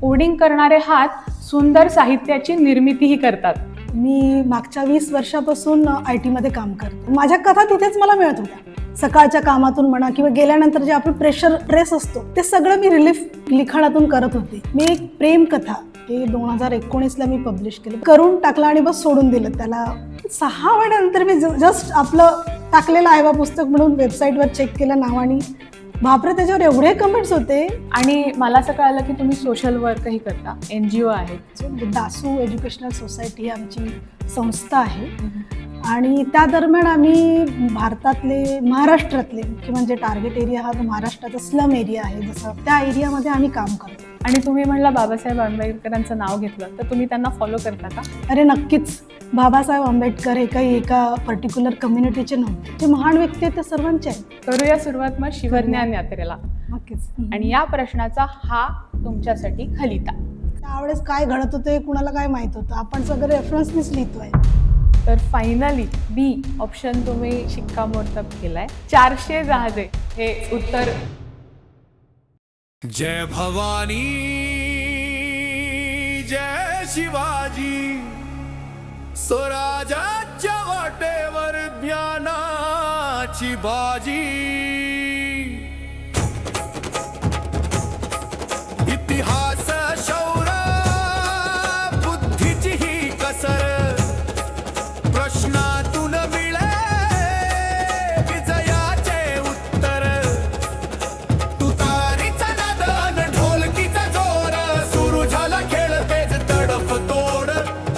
Coding करणारे हात सुंदर साहित्याची निर्मितीही करतात. मी मागच्या 20 वर्षापासून IT मध्ये काम करते. माझ्या कथा तिथेच मला मिळत होत्या. सकाळच्या कामातून म्हणा किंवा गेल्यानंतर जे आपलं ट्रेस असतो ते सगळं मी रिलीफ लिखाणातून करत होते. मी एक प्रेम कथा हे 2019ला मी पब्लिश केलं, करून टाकलं आणि बस सोडून दिलं त्याला. 6 महिन्यानंतर मी जस्ट आपलं टाकलेलं आहे बा पुस्तक म्हणून वेबसाईटवर चेक केलं नावाने. बापरे, त्याच्यावर एवढे कमेंट्स होते. आणि मला असं कळालं की तुम्ही सोशल वर्कही करता, NGO आहे. दासू एज्युकेशनल सोसायटी ही आमची संस्था आहे आणि त्या दरम्यान आम्ही भारतातले महाराष्ट्रातले मुख्य म्हणजे टार्गेट एरिया हा महाराष्ट्राचा स्लम एरिया आहे, जसं त्या एरियामध्ये आम्ही काम करतो. आणि तुम्ही म्हणला बाबासाहेब आंबेडकरांचं नाव घेतलं तर तुम्ही त्यांना फॉलो करता का? अरे नक्कीच. बाबासाहेब आंबेडकर हे काही एका पर्टिक्युलर कम्युनिटीचे नव्हते, जे महान व्यक्ती आहेत ते सर्वांचे आहेत. करूया सुरुवात मग शिवज्ञान यात्रेला. नक्कीच. आणि या प्रश्नाचा हा तुमच्यासाठी खलिता. त्यावेळेस काय घडत होते कुणाला काय माहित होतं, आपण सगळं रेफरन्सनीच लिहितोय. तर फायनली बी ऑप्शन तुम्ही शिक्कामोर्तब केलाय. 400 जहाजे हे उत्तर. जय भवानी जय शिवाजी, स्वराज्याच्या वाटेवर ज्ञानाची बाजी. इतिहास शौर्य बुद्धीची ही कसर, प्रश्नातून मिळे विजयाचे उत्तर. तुतारीचा नाद ढोलकीचा जोर, सुरू झाला खेळ तेज तडफ तोड.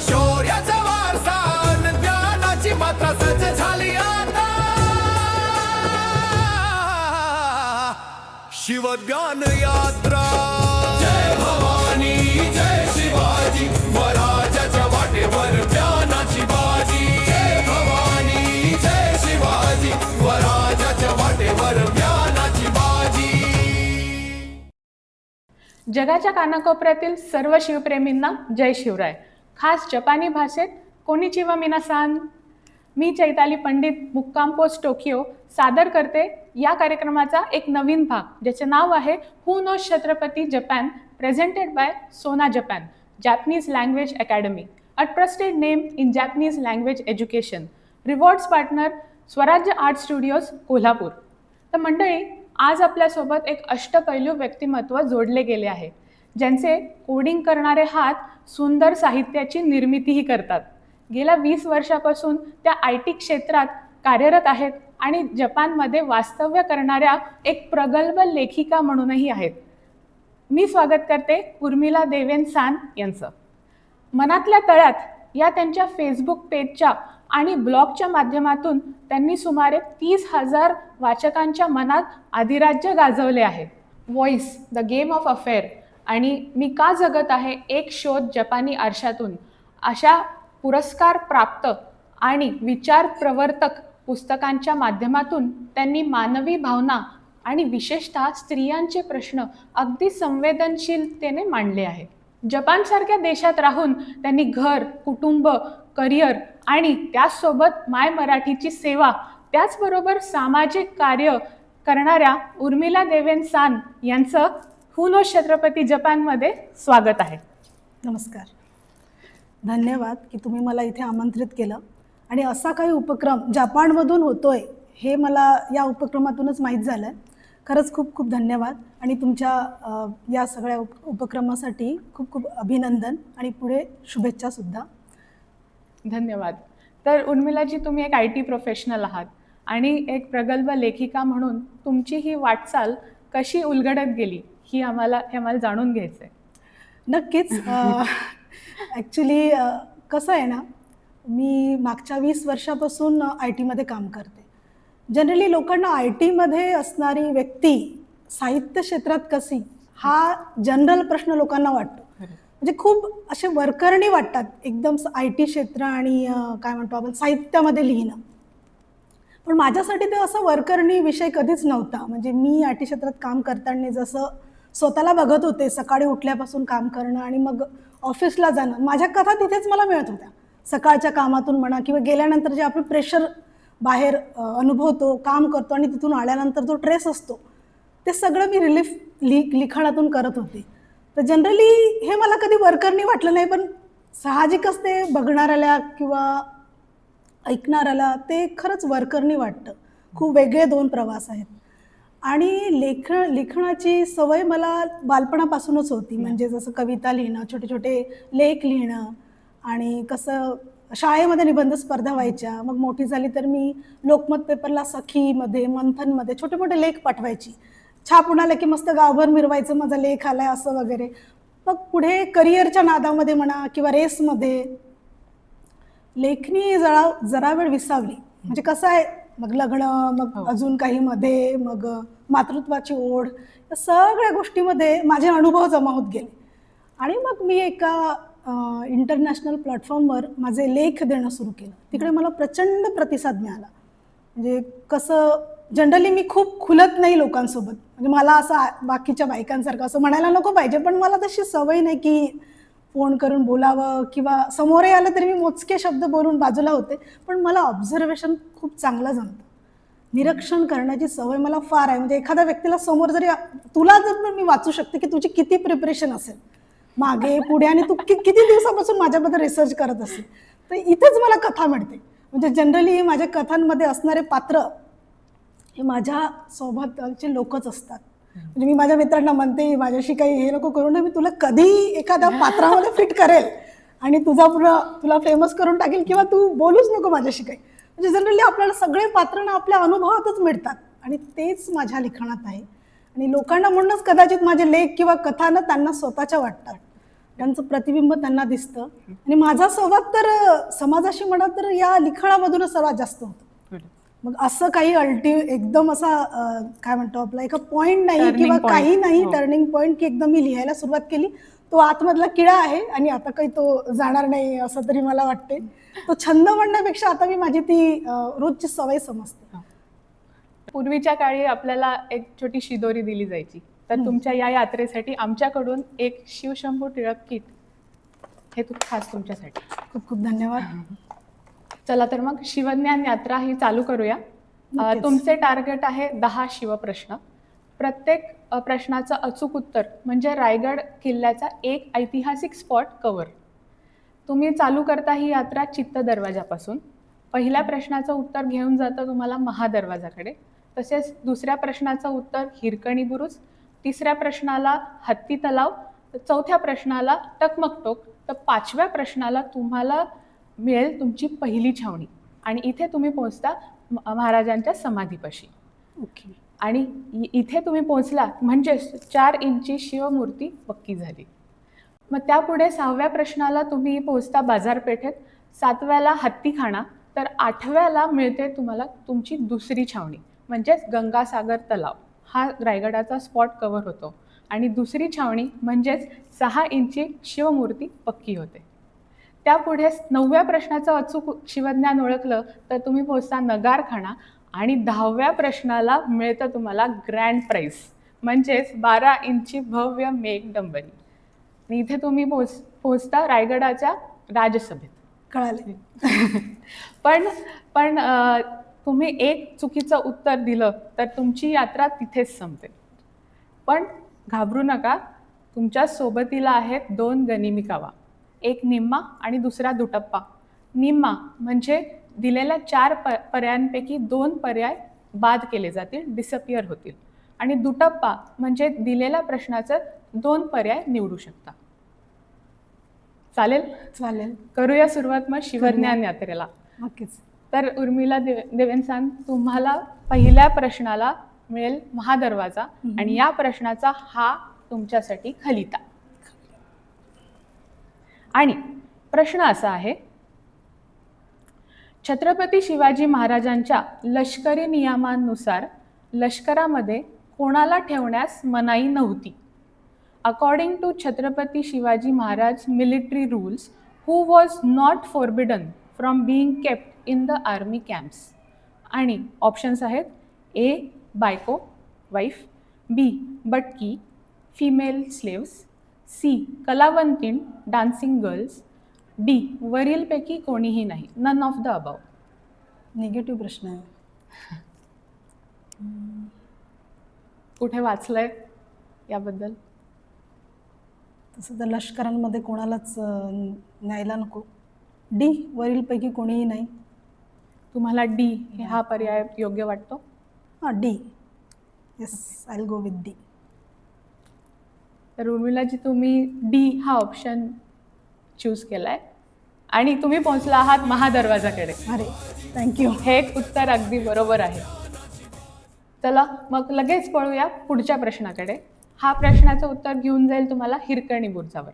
शौर्याचा वारसा अन ज्ञानाची मात्रा सज्ज झाली आता. शिवज्ञान यात्रा. जय भवानी जय शिवाजी, स्वराज्याच्या वाटेवर ज्ञानाची बाजी. जय भवानी जय शिवाजी, स्वराज्याच्या वाटेवर ज्ञानाची बाजी. जगाच्या कानाकोपऱ्यातील सर्व शिवप्रेमींना जय शिवराय. खास जपानी भाषेत कोनिचिवा मिनासान. मी चैताली पंडित, मुक्काम पोस्ट टोकियो सादर करते या कार्यक्रमाचा एक नवीन भाग, ज्याचे नाव आहे who knows Chhatrapati Japan, presented by Sona Japan, Japanese language academy, a trusted name in Japanese language education. Rewards partner Swarajya art studios Kolhapur. तर मंडळी, आज आपल्यासोबत एक अष्टपैलू व्यक्तिमत्व जोडले गेले आहे, ज्यांचे कोडिंग करणारे हात सुंदर साहित्याची निर्मितीही करतात. गेल्या 20 वर्षापासून त्या IT क्षेत्रात कार्यरत आहेत आणि जपानमध्ये वास्तव्य करणाऱ्या एक प्रगल्भ लेखिका म्हणूनही आहेत. मी स्वागत करते उर्मिला देवेन सान यांचं. मनातल्या तळ्यात या त्यांच्या फेसबुक पेजच्या आणि ब्लॉगच्या माध्यमातून त्यांनी सुमारे 30,000 वाचकांच्या मनात अधिराज्य गाजवले आहे. Voice, the game of affair आणि मी का जगत आहे, एक शोध जपानी आरशातून अशा पुरस्कार प्राप्त आणि विचार प्रवर्तक पुस्तकांच्या माध्यमातून त्यांनी मानवी भावना आणि विशेषतः स्त्रियांचे प्रश्न अगदी संवेदनशीलतेने मांडले आहेत. जपानसारख्या देशात राहून त्यांनी घर, कुटुंब, करिअर आणि त्याचसोबत माय मराठीची सेवा, त्याचबरोबर सामाजिक कार्य करणाऱ्या उर्मिला देवेन सान यांचं हू नोज छत्रपती जपानमध्ये स्वागत आहे. नमस्कार. धन्यवाद की तुम्ही मला इथे आमंत्रित केलं आणि असा काही उपक्रम जपानमधून होतोय हे मला या उपक्रमातूनच माहीत झालं आहे. खरंच खूप खूप धन्यवाद आणि तुमच्या या सगळ्या उपक्रमासाठी खूप खूप अभिनंदन आणि पुढे शुभेच्छासुद्धा. धन्यवाद. तर उर्मिलाजी, तुम्ही एक IT प्रोफेशनल आहात आणि एक प्रगल्भ लेखिका म्हणून तुमची ही वाटचाल कशी उलगडत गेली हे आम्हाला जाणून घ्यायचं आहे. नक्कीच. ॲक्च्युली कसं आहे ना, मी मागच्या 20 वर्षापासून IT मध्ये काम करते. जनरली लोकांना IT मध्ये असणारी व्यक्ती साहित्य क्षेत्रात कशी, हा जनरल प्रश्न लोकांना वाटतो. म्हणजे खूप असे वरकरणी वाटतात एकदम IT क्षेत्र आणि काय म्हणतो आपण साहित्यामध्ये लिहिणं. पण माझ्यासाठी ते असं वरकरणी विषय कधीच नव्हता. म्हणजे मी IT क्षेत्रात काम करताना जसं स्वतःला बघत होते, सकाळी उठल्यापासून काम करणं आणि मग ऑफिसला जाणं, माझ्या कथा तिथेच मला मिळत होत्या. सकाळच्या कामातून म्हणा किंवा गेल्यानंतर जे आपलं प्रेशर बाहेर अनुभवतो, काम करतो आणि तिथून आल्यानंतर जो ट्रेस असतो ते सगळं मी रिलीफ लिखाणातून करत होते. तर जनरली हे मला कधी वरकरणी वाटलं नाही, पण साहजिकच ते बघणाऱ्याला किंवा ऐकणाऱ्याला ते खरंच वरकरणी वाटतं. खूप वेगळे 2 प्रवास आहेत. आणि लिखाणाची सवय मला बालपणापासूनच होती. म्हणजे जसं कविता लिहिणं, छोटे-छोटे लेख लिहिणं आणि कसं शाळेमध्ये निबंध स्पर्धा व्हायच्या. मग मोठी झाली तर मी लोकमत पेपरला सखीमध्ये, मंथनमध्ये छोटे-मोठे लेख पाठवायची. छाप उडाला की मस्त गावभर मिरवायचं, माझा लेख आलाय असं वगैरे. मग पुढे करिअरच्या नादामध्ये म्हणा किंवा रेसमध्ये लेखणी जरा वेळ विसावली. म्हणजे कसं आहे, मग लग्न, मग अजून काही मध्ये, मग मातृत्वाची ओढ, या सगळ्या गोष्टीमध्ये माझे अनुभव जमा होत गेले. आणि मग मी एका इंटरनॅशनल प्लॅटफॉर्मवर माझे लेख देणं सुरू केलं. तिकडे मला प्रचंड प्रतिसाद मिळाला. म्हणजे कसं जनरली मी खूप खुलत नाही लोकांसोबत. म्हणजे मला असं बाकीच्या बायकांसारखं असं म्हणायला नको पाहिजे, पण मला तशी सवय नाही की फोन करून बोलावं किंवा समोरही आलं तरी मी मोजके शब्द बोलून बाजूला होते. पण मला ऑब्झर्वेशन खूप चांगलं जमतं. निरीक्षण करण्याची सवय मला फार आहे. म्हणजे एखाद्या व्यक्तीला समोर जरी तुला जर मी वाचू शकते की तुझी किती प्रिपरेशन असेल मागे पुढे आणि तू किती दिवसापासून माझ्याबद्दल रिसर्च करत असेल, तर इथेच मला कथा मिळते. म्हणजे जनरली माझ्या कथांमध्ये असणारे पात्र हे माझ्या सोबतचे लोकच असतात. म्हणजे मी माझ्या मित्रांना म्हणते, माझ्याशी काही हे नको करू नये, मी तुला कधी एखाद्या पात्रामध्ये फिट करेल आणि तुला फेमस करून टाकेल किंवा तू बोलूच नको माझ्याशी काही. म्हणजे जनरली आपल्याला सगळे पात्र ना आपल्या अनुभवातच मिळतात आणि तेच माझ्या लिखाणात आहे. आणि लोकांना म्हणूनच कदाचित माझे लेख किंवा कथा ना त्यांना स्वतःच्या वाटतात. त्यांचं प्रतिबिंब त्यांना दिसतं. आणि माझा संवाद तर समाजाशी म्हणा तर या लिखाणामधूनच सर्वात जास्त होतो. मग असं काही एकदम असा काय म्हणतो आपला एका पॉईंट नाही किंवा काही नाही टर्निंग पॉईंट की एकदम मी लिहायला सुरुवात केली, तो आतमधला किडा आहे आणि आता काही तो जाणार नाही असं तरी मला वाटते. तो छंद म्हणण्यापेक्षा आता मी माझी ती रोजची सवय समजते. पूर्वीच्या काळी आपल्याला एक छोटी शिदोरी दिली जायची, तर तुमच्या या यात्रेसाठी आमच्याकडून एक शिवशंभू टिळक किट, हे खास तुमच्यासाठी. खूप खूप धन्यवाद. चला तर मग शिवज्ञान यात्रा ही चालू करूया. तुमचे टार्गेट आहे 10 शिवप्रश्न. प्रत्येक प्रश्नाचं अचूक उत्तर म्हणजे रायगड किल्ल्याचा एक ऐतिहासिक स्पॉट कव्हर. तुम्ही चालू करता ही यात्रा चित्त दरवाजापासून. पहिल्या प्रश्नाचं उत्तर घेऊन जातं तुम्हाला महादरवाजाकडे. तसेच दुसऱ्या प्रश्नाचं उत्तर हिरकणी बुरुज, तिसऱ्या प्रश्नाला हत्ती तलाव, चौथ्या प्रश्नाला टकमक टोक, तर 5व्या प्रश्नाला तुम्हाला मिळेल तुमची पहिली छावणी आणि इथे तुम्ही पोहोचता महाराजांच्या समाधीपाशी. ओके. आणि इथे तुम्ही पोहोचला म्हणजे 4 इंची शिवमूर्ती पक्की झाली. मग त्यापुढे 6व्या प्रश्नाला तुम्ही पोहोचता बाजारपेठेत, 7व्याला हत्तीखाना, तर 8व्याला मिळते तुम्हाला तुमची दुसरी छावणी म्हणजेच गंगासागर तलाव. हा रायगडाचा स्पॉट कव्हर होतो आणि दुसरी छावणी म्हणजेच 6 इंची शिवमूर्ती पक्की होते. त्यापुढे 9व्या प्रश्नाचं अचूक शिवज्ञान ओळखलं तर तुम्ही पोहोचता नगारखाना आणि 10व्या प्रश्नाला मिळतं तुम्हाला ग्रँड प्राईज म्हणजेच 12 इंची भव्य मेघडंबरी. आणि इथे तुम्ही पोहोचता रायगडाच्या राजसभेत. कळाले. पण तुम्ही एक चुकीचं उत्तर दिलं तर तुमची यात्रा तिथेच संपते. पण घाबरू नका, तुमच्या सोबतीला आहेत 2 गनिमी कावा, एक निम्मा आणि दुसरा दुटप्पा. निम्मा म्हणजे दिलेल्या 4 पर्यायांपैकी 2 पर्याय बाद केले जातील, डिसअपिअर होतील. आणि दुटप्पा म्हणजे दिलेल्या प्रश्नाचं 2 पर्याय निवडू शकता. चालेल? चालेल. करूया सुरुवात मग शिवज्ञान यात्रेला. नक्कीच. तर उर्मिला देवेंसान, तुम्हाला पहिल्या प्रश्नाला मिळेल महादरवाजा आणि या प्रश्नाचा हा तुमच्यासाठी खलिता. आणि प्रश्न असा आहे, छत्रपती शिवाजी महाराजांच्या लष्करी नियमांनुसार लष्करामध्ये कोणाला ठेवण्यास मनाई नव्हती? According to Chhatrapati Shivaji Maharaj military rules, who was not forbidden from being kept in the army camps? आणि ऑप्शन्स आहेत ए बायको वाईफ, बी बटकी फिमेल स्लेव्स, सी कलावंतीण डान्सिंग गर्ल्स, डी वरीलपैकी कोणीही नाही, none of the above. Negative प्रश्न आहे. कुठे वाचलंय याबद्दल? तसं तर लष्करांमध्ये कोणालाच न्यायला नको. डी, वरीलपैकी कोणीही नाही. तुम्हाला डी हा पर्याय योग्य वाटतो? हां, D. Yes, I will go with D. तर उर्मिलाजी, तुम्ही डी हा ऑप्शन चूज केलाय आणि तुम्ही पोहोचला आहात महादरवाजाकडे. अरे, थँक्यू. हे एक उत्तर अगदी बरोबर आहे. चला मग लगेच पळूया पुढच्या प्रश्नाकडे. हा प्रश्नाचं उत्तर घेऊन जाईल तुम्हाला हिरकणी बुरुजावर.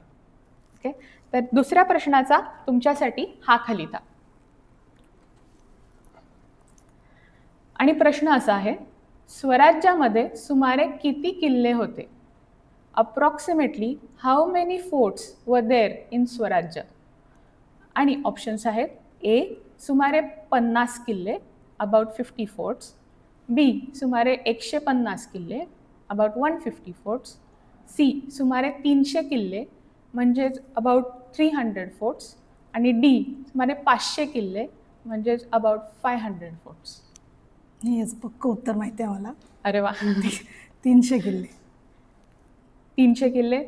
ओके, तर दुसऱ्या प्रश्नाचा तुमच्यासाठी हा खलिता. आणि प्रश्न असा आहे, स्वराज्यामध्ये सुमारे किती किल्ले होते? Approximately how many forts were there in Swarajya? आणि ऑप्शन्स आहेत: ए सुमारे 50 किल्ले, अबाउट 50 फोर्ट्स. बी सुमारे 150 किल्ले, अबाउट 150 फोर्ट्स. सी सुमारे 300 किल्ले, म्हणजेच अबाउट 300 फोर्ट्स. आणि डी सुमारे 500 किल्ले, म्हणजेच अबाउट 500 फोर्ट्स. हेच पक्कं उत्तर माहिती आहे मला. अरे वा. 300 किल्ले. 300 किल्ले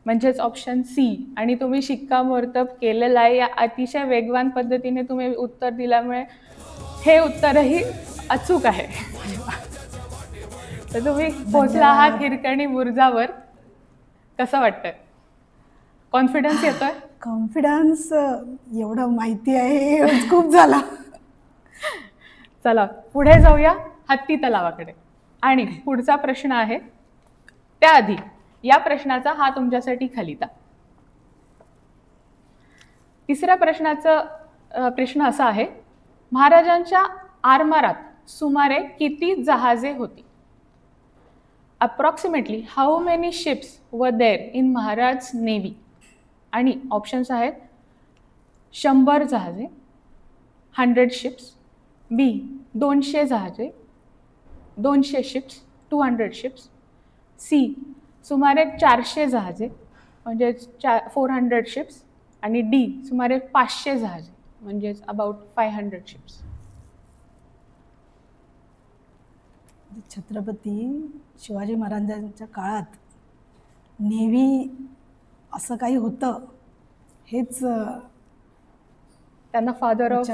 म्हणजेच ऑप्शन सी. आणि तुम्ही शिक्कामोर्तब केलेलं आहे. या अतिशय वेगवान पद्धतीने तुम्ही उत्तर दिल्यामुळे हे उत्तरही अचूक आहे. तर तुम्ही पोहोचला आहात हिरकणी बुरुजावर. कसं वाटतंय? कॉन्फिडन्स येतोय? कॉन्फिडन्स एवढं माहिती आहे खूप झाला. चला पुढे जाऊया हत्ती तलावाकडे. आणि पुढचा प्रश्न आहे, त्याआधी या प्रश्नाचा हा तुमच्यासाठी खलिता. तिसऱ्या प्रश्न असा आहे, महाराजांच्या आरमारात सुमारे किती जहाजे होती? Approximately how many ships were there in Maharaj navy? आणि ऑप्शन्स आहेत: 100 जहाजे, 100 शिप्स. बी 200 जहाजे, 200 शिप्स, 200 शिप्स. सी सुमारे 400 जहाजे, म्हणजेच 400 शिप्स. आणि डी सुमारे 500 जहाजे, म्हणजेच अबाउट 500 शिप्स. छत्रपती शिवाजी महाराजांच्या काळात नेव्ही असं काही होतं, हेच त्यांना father of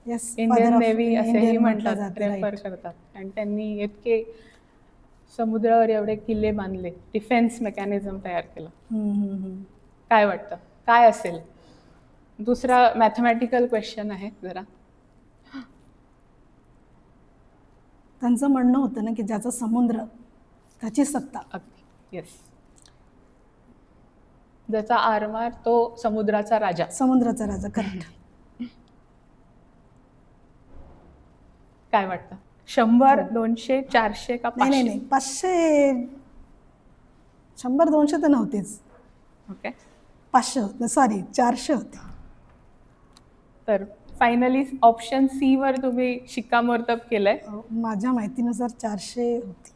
yes Indian navy असेही म्हटलं म्हणतात, जातं, रेफर right. करतात. आणि त्यांनी इतके समुद्रावर एवढे किल्ले बांधले, डिफेन्स मेकॅनिझम तयार केलं. काय वाटतं, काय असेल? दुसरा मॅथमॅटिकल क्वेश्चन आहे जरा. त्यांचं म्हणणं होतं ना की ज्याचा समुद्र त्याची सत्ता. अगदी येस. ज्याचा आरमार तो समुद्राचा राजा. समुद्राचा राजा, करेक्ट. काय वाटतं? 100, 200, 400 का 500? नाही 500. 100 200 तर नव्हतेच. ओके, 500 होते, सॉरी 400 होते. तर फायनली ऑप्शन सी वर तुम्ही शिक्कामोर्तब केलंय. माझ्या माहितीनुसार 400 होती.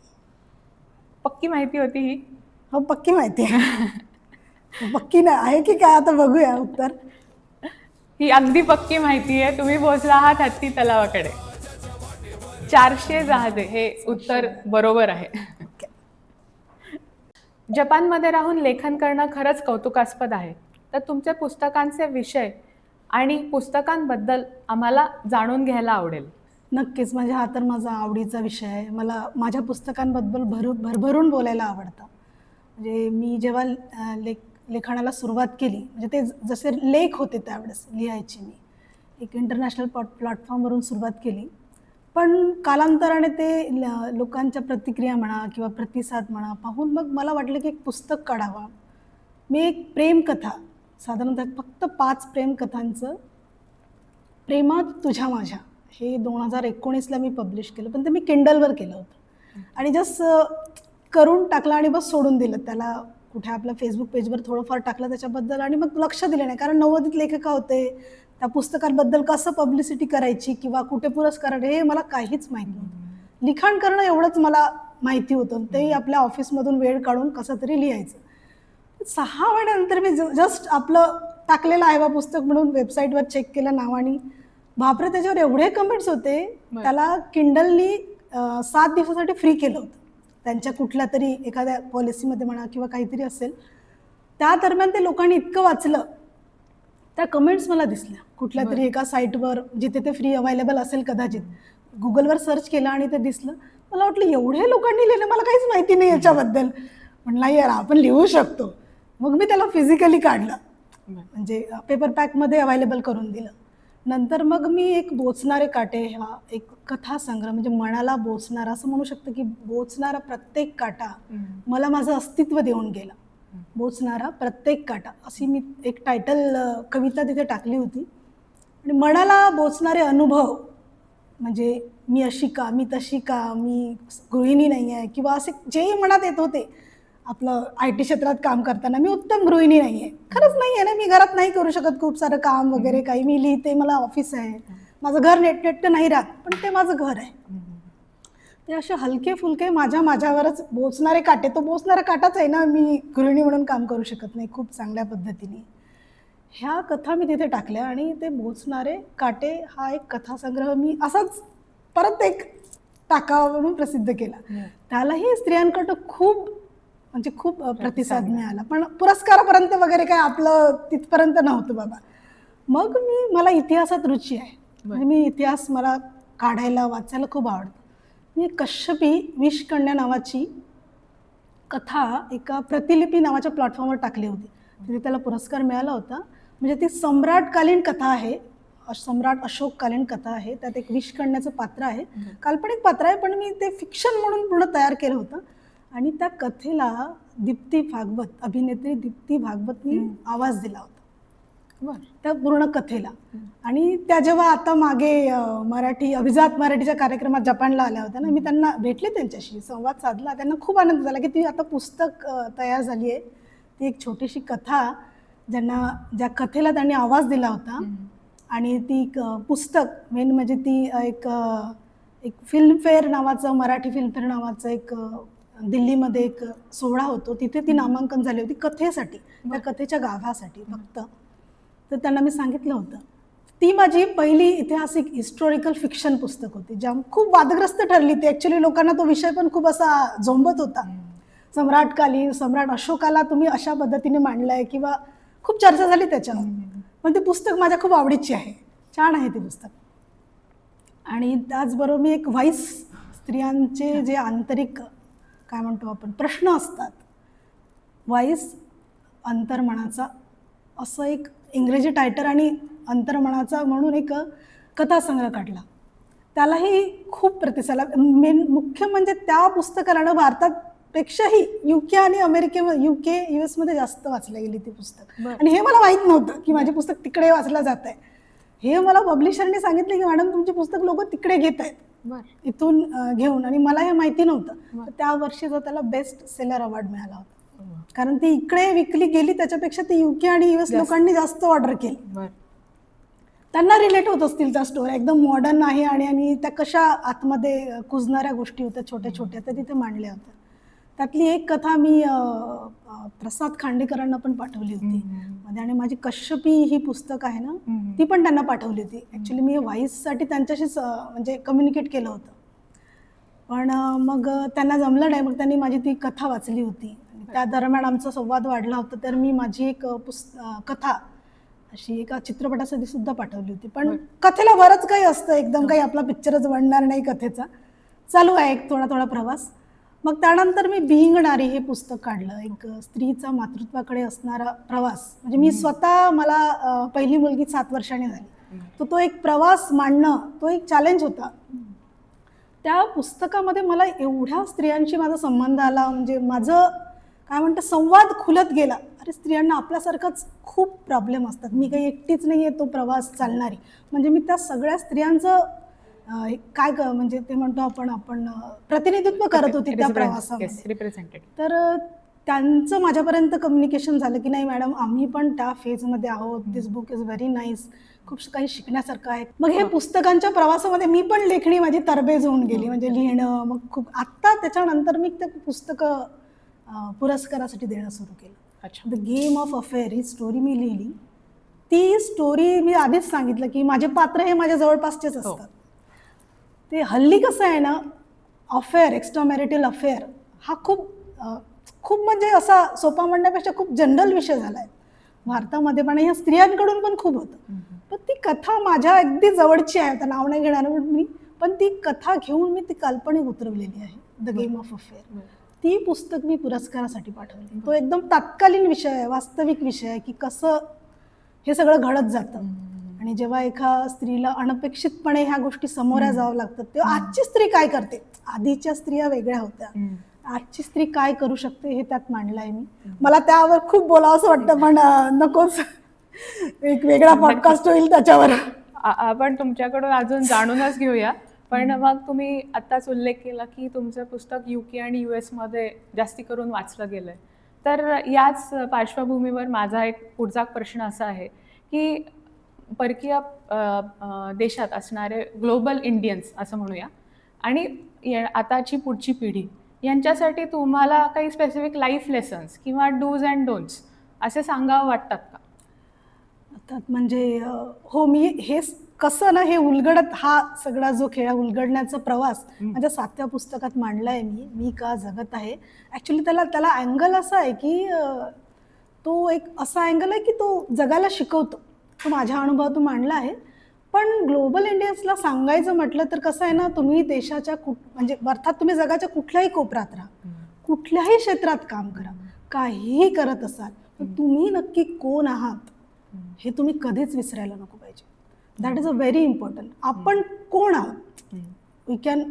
पक्की माहिती होती ही? हो, पक्की माहिती आहे. पक्की नाही आहे की काय, आता बघूया उत्तर. ही अगदी पक्की माहिती आहे. तुम्ही पोहोचला आहात हत्ती तलावाकडे. 400 जहाजे हे उत्तर बरोबर आहे. जपानमध्ये राहून लेखन करणं खरंच कौतुकास्पद आहे. तर तुमच्या पुस्तकांचे विषय आणि पुस्तकांबद्दल आम्हाला जाणून घ्यायला आवडेल. नक्कीच, म्हणजे हा तर माझा आवडीचा विषय आहे. मला माझ्या पुस्तकांबद्दल भरभरून बोलायला आवडतं. म्हणजे मी जेव्हा लेखनाला सुरुवात केली, म्हणजे ते जसे लेख होते त्यावेळेस लिहायची, मी एक इंटरनॅशनल प्लॅटफॉर्मवरून सुरुवात केली. पण कालांतराने ते लोकांच्या प्रतिक्रिया म्हणा किंवा प्रतिसाद म्हणा पाहून मग मला वाटलं की एक पुस्तक काढावं. मी एक प्रेमकथा, साधारणतः फक्त 5 प्रेमकथांचं प्रेमात तुझ्या माझ्या हे 2019ला मी पब्लिश केलं. पण ते मी किंडलवर केलं होतं आणि जस्ट करून टाकलं आणि बस सोडून दिलं. त्याला कुठे आपल्या फेसबुक पेजवर थोडंफार टाकलं त्याच्याबद्दल आणि मग लक्ष दिलं नाही. कारण 90s लेखिका होते, त्या पुस्तकांबद्दल कसं पब्लिसिटी करायची किंवा कुठे पुरस्कार हे मला काहीच माहिती नव्हतं. लिखाण करणं एवढंच मला माहिती होतं, तेही आपल्या ऑफिसमधून वेळ काढून कसं तरी लिहायचं. 6 महिन्यानंतर मी जस्ट आपलं टाकलेलं आहे बा पुस्तक म्हणून वेबसाईटवर चेक केलं नावानी, बापरे त्याच्यावर एवढे कमेंट्स होते. त्याला किंडलनी 7 दिवसासाठी फ्री केलं होतं, त्यांच्या कुठल्या तरी एखाद्या पॉलिसीमध्ये म्हणा किंवा काहीतरी असेल. त्या दरम्यान ते लोकांनी इतकं वाचलं, त्या कमेंट्स मला दिसल्या कुठल्या तरी एका साईटवर, जिथे ते फ्री अवेलेबल असेल कदाचित. गुगलवर सर्च केलं आणि ते दिसलं. मला वाटलं एवढे लोकांनी लिहिलं, मला काहीच माहिती नाही याच्याबद्दल. म्हणलं यार आपण लिहू शकतो. मग मी त्याला फिजिकली काढलं, म्हणजे पेपर पॅकमध्ये अवेलेबल करून दिलं. नंतर मग मी एक बोचणारे काटे हा एक कथासंग्रह, म्हणजे मनाला बोचणारा असं म्हणू शकतं की बोचणारा प्रत्येक काटा मला माझं अस्तित्व देऊन गेला. बोचणारा प्रत्येक काटा अशी मी एक टायटल कविता तिथे टाकली होती. आणि मनाला बोचणारे अनुभव, म्हणजे मी अशी का, मी तशी का, मी गृहिणी नाही आहे, किंवा असे जेही मनात येत होते. आपलं IT क्षेत्रात काम करताना मी उत्तम गृहिणी नाही आहे, खरंच नाही आहे ना, मी घरात नाही करू शकत खूप सारं काम वगैरे काही. मी लिहिते, मला ऑफिस आहे, माझं घर नेटनेटं नाही राहत, पण ते माझं घर आहे. ते असे हलके फुलके माझ्यावरच बोचणारे काटे. तो बोचणारा काटाच आहे ना, मी गृहिणी म्हणून काम करू शकत नाही खूप चांगल्या पद्धतीने. ह्या कथा मी तिथे टाकल्या आणि ते बोचणारे काटे हा एक कथासंग्रह मी असाच परत एक टाकावा म्हणून प्रसिद्ध केला. त्यालाही स्त्रियांकडं खूप प्रतिसाद मिळाला, पण पुरस्कारापर्यंत वगैरे काय आपलं तिथपर्यंत नव्हतं बाबा. मग मला इतिहासात रुची आहे, म्हणजे मी इतिहास मला काढायला वाचायला खूप आवडतं. मी कश्यपी विषकन्या नावाची कथा एका प्रतिलिपी नावाच्या प्लॅटफॉर्मवर टाकली होती. तिथे त्याला पुरस्कार मिळाला होता. म्हणजे ती सम्राटकालीन कथा आहे, सम्राट अशोककालीन कथा आहे. त्यात एक विषकन्याचं पात्र आहे, काल्पनिक पात्र आहे, पण मी ते फिक्शन म्हणून पूर्ण तयार केलं होतं. आणि त्या कथेला दीप्ती भागवत, अभिनेत्री दीप्ती भागवतनी आवाज दिला होता त्या पूर्ण कथेला. आणि त्या जेव्हा आता मागे अभिजात मराठीच्या कार्यक्रमात जपानला आल्या होत्या ना, मी त्यांना भेटले, त्यांच्याशी संवाद साधला. त्यांना खूप आनंद झाला की ती आता पुस्तक तयार झाली आहे. ती एक छोटीशी कथा ज्या कथेला त्यांनी आवाज दिला होता. आणि ती पुस्तक मेन म्हणजे ती एक फिल्मफेअर नावाचं, मराठी फिल्मफेअर नावाचं एक दिल्लीमध्ये एक सोहळा होतो, तिथे ती नामांकन झाली होती कथेसाठी, त्या कथेच्या गाभासाठी फक्त. तर त्यांना मी सांगितलं होतं, ती माझी पहिली ऐतिहासिक हिस्टॉरिकल फिक्शन पुस्तक होती, ज्या खूप वादग्रस्त ठरली. ती ॲक्च्युली लोकांना तो विषय पण खूप असा झोंबत होता. सम्राट अशोकाला तुम्ही अशा पद्धतीने मांडलाय, किंवा खूप चर्चा झाली त्याच्यावर. पण ती पुस्तक माझ्या खूप आवडीची आहे, छान आहे ती पुस्तक. आणि त्याचबरोबर मी एक व्हॉइस, स्त्रियांचे जे आंतरिक काय म्हणतो आपण प्रश्न असतात, व्हॉइस अंतर्मनाचा, असं एक इंग्रजी टायटल आणि अंतर्मनाचा म्हणून एक कथासंग्रह काढला. त्यालाही खूप प्रतिसाद. मुख्य म्हणजे त्या पुस्तकाला ना भारतापेक्षाही UK आणि US मध्ये जास्त वाचल्या गेली ती पुस्तक. आणि हे मला माहीत नव्हतं की माझे पुस्तक तिकडे वाचलं जात आहे. हे मला पब्लिशरने सांगितलं की मॅडम तुमचे पुस्तक लोक तिकडे घेत आहेत इथून घेऊन, आणि मला हे माहिती नव्हतं. तर त्या वर्षीचा त्याला बेस्ट सेलर अवॉर्ड मिळाला होता, कारण ती इकडे विकली गेली त्याच्यापेक्षा ती UK आणि US लोकांनी जास्त ऑर्डर केली. त्यांना रिलेट होत असतील त्या स्टोरी, एकदम मॉडर्न आहे. आणि त्या कशा आतमध्ये कुजणाऱ्या गोष्टी होत्या छोट्या छोट्या, त्या तिथे मांडल्या होत्या. त्यातली एक कथा मी प्रसाद खांडेकरांना पण पाठवली होती मध्ये. आणि माझी कश्यपी ही पुस्तक आहे ना, ती पण त्यांना पाठवली होती. ॲक्च्युली मी व्हॉइससाठी त्यांच्याशीच म्हणजे कम्युनिकेट केलं होतं, पण मग त्यांना जमलं नाही. मग त्यांनी माझी ती कथा वाचली होती. त्या दरम्यान आमचा संवाद वाढला होता. तर मी माझी एक कथा अशी एका चित्रपटासाठी सुद्धा पाठवली होती. पण कथेला बरंच काही असतं, एकदम काही आपला पिक्चरच बनणार नाही कथेचा. चालू आहे एक थोडा थोडा प्रवास. मग त्यानंतर मी बिईंग नारी हे पुस्तक काढलं, एक स्त्रीचा मातृत्वाकडे असणारा प्रवास. म्हणजे मी स्वतः, मला पहिली मुलगी 7 वर्षांनी झाली, तर तो एक प्रवास मांडणं, तो एक चॅलेंज होता. त्या पुस्तकामध्ये मला एवढ्या स्त्रियांशी माझा संबंध आला, म्हणजे माझं काय म्हणतं संवाद खुलत गेला. अरे स्त्रियांना आपल्यासारखंच खूप प्रॉब्लेम असतात, मी काही एकटीच नाही आहे तो प्रवास चालणारी. म्हणजे मी त्या सगळ्या स्त्रियांचं काय म्हणजे ते म्हणतो आपण प्रतिनिधित्व करत होती त्या प्रवासामध्ये. तर त्यांचं माझ्यापर्यंत कम्युनिकेशन झालं की नाही मॅडम, आम्ही पण त्या फेजमध्ये आहोत, दिस बुक इज व्हेरी नाईस, खूप काही शिकण्यासारखं आहे. मग हे पुस्तकांच्या प्रवासामध्ये मी पण लेखणी माझी तरबेज होऊन गेली, म्हणजे लिहिणं. मग खूप आत्ता त्याच्यानंतर मी ते पुस्तकं पुरस्कारासाठी देणं सुरू केलं. द गेम ऑफ अफेअर ही स्टोरी मी लिहिली. ती स्टोरी मी आधीच सांगितलं की माझे पात्र हे माझ्या जवळपासचेच असतात. ते हल्ली कसं आहे ना, अफेअर, एक्स्ट्रा मॅरिटल अफेअर हा खूप खूप म्हणजे असा सोपा म्हणण्यापेक्षा खूप जनरल विषय झाला आहे भारतामध्ये, पण ह्या स्त्रियांकडून पण खूप होतं. पण ती कथा माझ्या अगदी जवळची आहे, आता नाव नाही घेणार मी, पण ती कथा घेऊन मी ती काल्पनिक उतरवलेली आहे, द गेम ऑफ अफेअर. ती पुस्तक मी पुरस्कारासाठी पाठवली. तो एकदम तात्कालीन विषय आहे, वास्तविक विषय आहे की कसं हे सगळं घडत जातं आणि जेव्हा एका स्त्रीला अनपेक्षितपणे ह्या गोष्टी समोर जावं लागतात तेव्हा आजची स्त्री काय करते. आधीच्या स्त्रिया वेगळ्या होत्या, आजची स्त्री काय करू शकते हे त्यात मांडलं आहे मी. मला त्यावर खूप बोलावं असं वाटतं, पण नकोच, एक वेगळा पॉडकास्ट होईल त्याच्यावर. आपण तुमच्याकडून अजून जाणूनच घेऊया. पण मग तुम्ही आत्ताच उल्लेख केला की तुमचं पुस्तक UK आणि US मध्ये जास्ती करून वाचलं गेलंय. तर याच पार्श्वभूमीवर माझा एक पुढचा प्रश्न असा आहे की परकीय देशात असणारे ग्लोबल इंडियन्स असं म्हणूया आणि आताची पुढची पिढी यांच्यासाठी तुम्हाला काही स्पेसिफिक लाईफ लेसन्स किंवा डूज अँड डोंट्स असे सांगावं वाटतात का? अर्थात म्हणजे हो, मी हे कसं ना, हे उलगडत हा सगळा जो खेळ उलगडण्याचा प्रवास माझ्या 7व्या पुस्तकात मांडला आहे मी का जगत आहे. ॲक्च्युली त्याला अँगल असा आहे की तो एक असा अँगल आहे की तो जगायला शिकवतो. तो माझ्या अनुभवातून मांडला आहे. पण ग्लोबल इंडियन्सला सांगायचं म्हटलं तर कसं आहे ना, तुम्ही देशाच्या म्हणजे अर्थात तुम्ही जगाच्या कुठल्याही कोपऱ्यात राहा, कुठल्याही क्षेत्रात काम करा, काहीही करत असाल तर तुम्ही नक्की कोण आहात हे तुम्ही कधीच विसरायला नको पाहिजे. That is a very important. आपण कोण आहोत. We can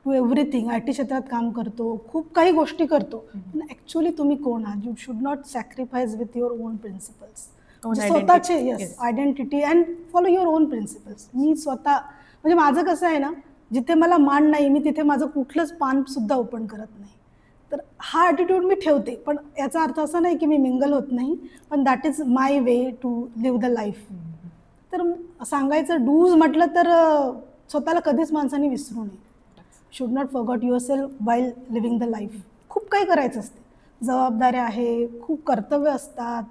do everything. IT क्षेत्रात काम करतो, खूप काही गोष्टी करतो, पण ॲक्च्युली तुम्ही कोण आहात. You should not sacrifice with your own principles. स्वतःचे yes identity and follow your own principles. मी स्वतः म्हणजे माझं कसं आहे ना, जिथे मला मान नाही मी तिथे माझं कुठलंच पानसुद्धा ओपन करत नाही. तर हा ॲटिट्यूड मी ठेवते, पण याचा अर्थ असा नाही की मी मिंगल होत नाही, पण that is my way to live the life. तर सांगायचं डूज म्हटलं तर स्वतःला कधीच माणसाने विसरू नये. Should not forgot your self while living the life. खूप काही करायचं असते, जबाबदाऱ्या आहे, खूप कर्तव्य असतात,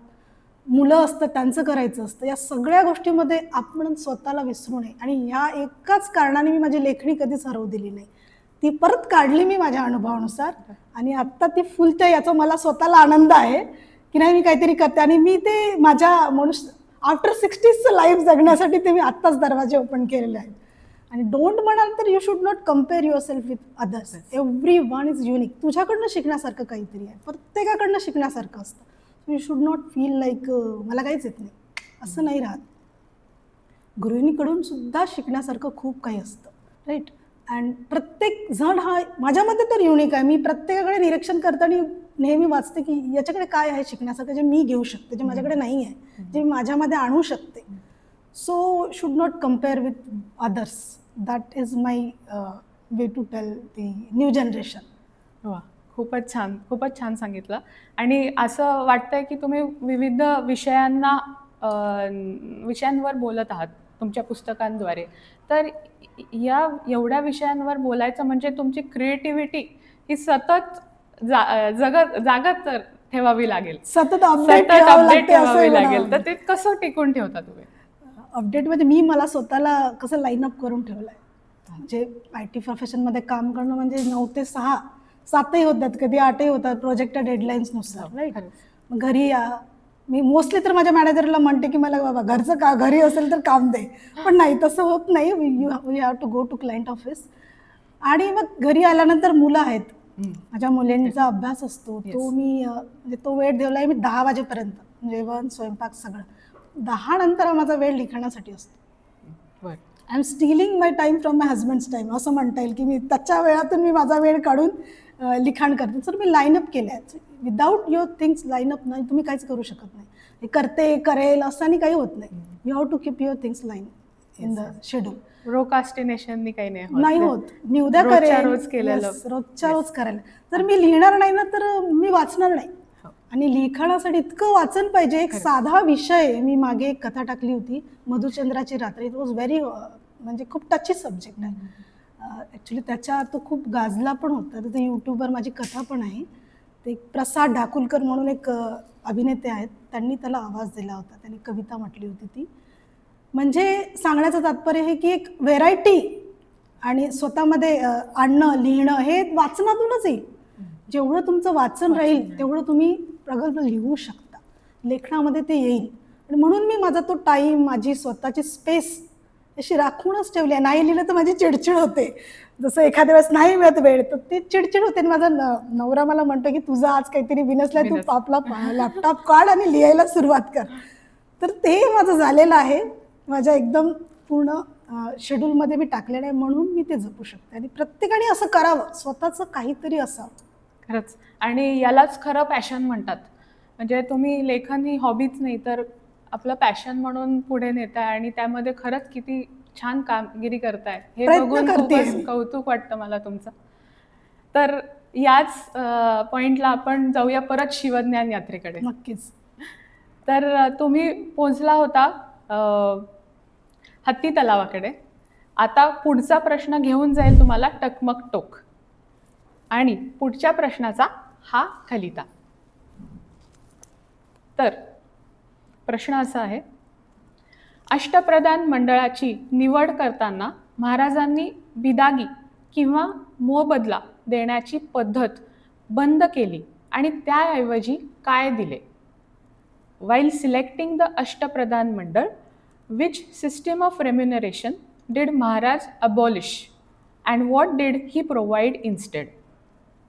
मुलं असतात त्यांचं करायचं असतं. या सगळ्या गोष्टीमध्ये आपण स्वतःला विसरू नये. आणि ह्या एकाच कारणाने मी माझी लेखणी कधीच हरवू दिली नाही. ती परत काढली मी माझ्या अनुभवानुसार आणि आत्ता ती फुलते. याचा मला स्वतःला आनंद आहे की नाही मी काहीतरी करते. आणि मी ते माझ्या आफ्टर 60चं लाईफ जगण्यासाठी ते मी आत्ताच दरवाजे ओपन केलेले आहेत. आणि डोंट म्हणाल तर you should not compare yourself with others. Every one is unique. तुझ्याकडनं शिकण्यासारखं काहीतरी आहे, प्रत्येकाकडनं शिकण्यासारखं असतं. You should not feel like मला काहीच येत नाही असं नाही राहत. गृहिणीकडून सुद्धा शिकण्यासारखं खूप काही असतं, राईट. अँड प्रत्येक जण हा माझ्यामध्ये तर युनिक आहे. मी प्रत्येकाकडे निरीक्षण करताना नेहमी वाचते की याच्याकडे काय आहे शिकण्यासारखं, जे मी घेऊ शकते, जे माझ्याकडे नाही आहे, जे मी माझ्यामध्ये आणू शकते. So should not compare with others. That is my way to tell the new generation. वा, खूपच छान, खूपच छान सांगितलं. आणि असं वाटतंय की तुम्ही विविध विषयांवर बोलत आहात तुमच्या पुस्तकांद्वारे. तर या एवढ्या विषयांवर बोलायचं म्हणजे तुमची क्रिएटिव्हिटी ही सतत जागत ठेवावी लागेल, सतत अपडेट ठेवावी लागेल. तर ते कसं टिकून ठेवता तुम्ही? अपडेट म्हणजे मी मला स्वतःला कसं लाईनअप करून ठेवलं आहे. म्हणजे IT प्रोफेशनमध्ये काम करणं म्हणजे 9 ते 6, 7ही होतात, कधी 8ही होतात प्रोजेक्टच्या डेडलाईन्सनुसार, राईट. मग घरी या. मी मोस्टली तर माझ्या मॅनेजरला म्हणते की मला बाबा घरचं का घरी असेल तर काम दे, पण नाही तसं होत नाही. You have to go to client office. आणि मग घरी आल्यानंतर मुलं आहेत, माझ्या मुलींचा अभ्यास असतो, तो मी म्हणजे तो वेळ ठेवला आहे मी 10 वाजेपर्यंत. जेवण स्वयंपाक सगळं 10 नंतर माझा वेळ लिखाणासाठी असतो. I am stealing my time from my husband's time असं म्हणता येईल की मी त्याच्या वेळातून मी माझा वेळ काढून लिखाण करते. तर मी लाईनअप केलं आहे. विदाऊट युअर थिंग्स लाईनअप नाही तुम्ही काहीच करू शकत नाही. हे करते करेल असं आणि काही होत नाही. You have to keep your things line in the schedule. Procrastination काही नाही होत. मी उद्या करेल, रोज केलेलं, रोजच्या रोज करायला. जर मी लिहिणार नाही ना तर मी वाचणार नाही. आणि लिखाणासाठी इतकं वाचन पाहिजे. एक साधा विषय, मी मागे एक कथा टाकली होती मधुचंद्राची रात्र. इट वॉज व्हेरी म्हणजे खूप टची सब्जेक्ट आहे ॲक्च्युली. त्याच्या तो खूप गाजला पण होता. तर ते यूट्यूबवर माझी कथा पण आहे. ते प्रसाद ढाकुलकर म्हणून एक अभिनेते आहेत, त्यांनी त्याला आवाज दिला होता. त्यांनी कविता म्हटली होती ती. म्हणजे सांगण्याचं तात्पर्य हे की एक व्हेरायटी आणि स्वतःमध्ये आणणं लिहिणं हे वाचनातूनच येईल. जेवढं तुमचं वाचन राहील तेवढं तुम्ही प्रगल्भ लिहू शकता, लेखनामध्ये ते येईल. आणि म्हणून मी माझा तो टाईम, माझी स्वतःची स्पेस अशी राखूनच ठेवली आहे. नाही लिहिलं तर माझी चिडचिड होते. जसं एखाद्या वेळेस नाही मिळत वेळ तर ते चिडचिड होते. आणि माझा नवरा मला म्हणतो की तुझं आज काहीतरी बिनसलाय, तू आपला लॅपटॉप काढ आणि लिहायला सुरुवात कर. तर ते माझं झालेलं आहे. माझ्या एकदम पूर्ण शेड्यूलमध्ये मी टाकलेलं आहे, म्हणून मी ते जपू शकते. आणि प्रत्येकाने असं करावं, स्वतःचं काहीतरी असावं. खरंच. आणि यालाच खरं पॅशन म्हणतात. म्हणजे तुम्ही लेखन ही हॉबीच नाही तर आपलं पॅशन म्हणून पुढे नेताय आणि त्यामध्ये खरंच किती छान कामगिरी करताय हे प्रयत्न बघून करतेय खूपच मी. कौतुक वाटतं मला तुमचं. तर याच पॉइंटला आपण जाऊया परत शिवज्ञान यात्रेकडे. नक्कीच. तर तुम्ही पोहोचला होता हत्ती तलावाकडे. आता पुढचा प्रश्न घेऊन जाईल तुम्हाला टकमक टोक आणि पुढच्या प्रश्नाचा हा खलिता. तर प्रश्न असा आहे, अष्टप्रधान मंडळाची निवड करताना महाराजांनी बिदागी किंवा मोबदला देण्याची पद्धत बंद केली आणि त्याऐवजी काय दिले? While selecting the Ashtapradhan Mandal, which system of remuneration did Maharaj abolish and what did he provide instead?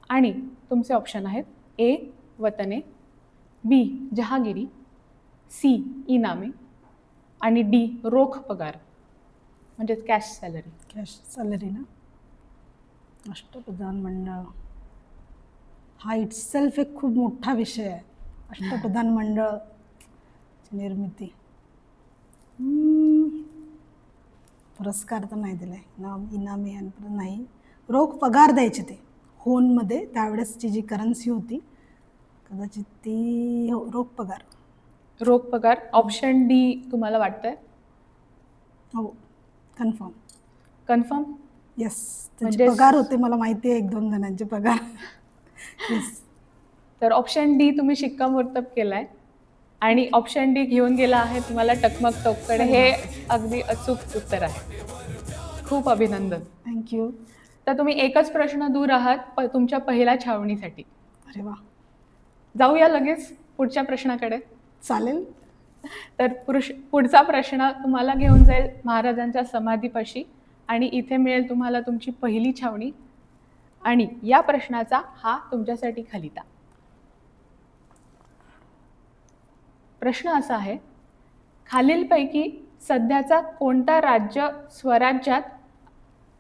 आणि तुमचे ऑप्शन आहेत ए वतने, बी जहागिरी, सी इनामे आणि डी रोख पगार म्हणजे कॅश सॅलरी. कॅश सॅलरी ना. अष्टप्रधान मंडळ हा इटसेल्फ एक खूप मोठा विषय आहे. अष्टप्रधान मंडळ निर्मिती, पुरस्कार तर नाही दिलाय, इनामी नाही, रोख पगार द्यायचे ते होनमध्ये त्यावेळेसची जी करन्सी होती कदाचित ती, हो रोख पगार. रोख पगार ऑप्शन डी तुम्हाला वाटतंय? हो कन्फर्म. कन्फर्म? येस. त्यांचे पगार होते, मला माहिती आहे 1-2 जणांचे पगार. येस. तर ऑप्शन डी तुम्ही शिक्कामोर्तब केलाय आणि ऑप्शन डी घेऊन गेला आहे तुम्हाला टकमक टोककडे. हे अगदी अचूक उत्तर आहे. खूप अभिनंदन. थँक्यू. तर तुम्ही एकच प्रश्न दूर आहात तुमच्या पहिल्या छावणीसाठी. अरे वा. जाऊया लगेच पुढच्या प्रश्नाकडे. चालेल. तर पुढचा प्रश्न तुम्हाला घेऊन जाईल महाराजांच्या समाधीपाशी आणि इथे मिळेल तुम्हाला तुमची पहिली छावणी आणि या प्रश्नाचा हा तुमच्यासाठी खलिता. प्रश्न असा आहे, खालीलपैकी सध्याचा कोणता राज्य स्वराज्यात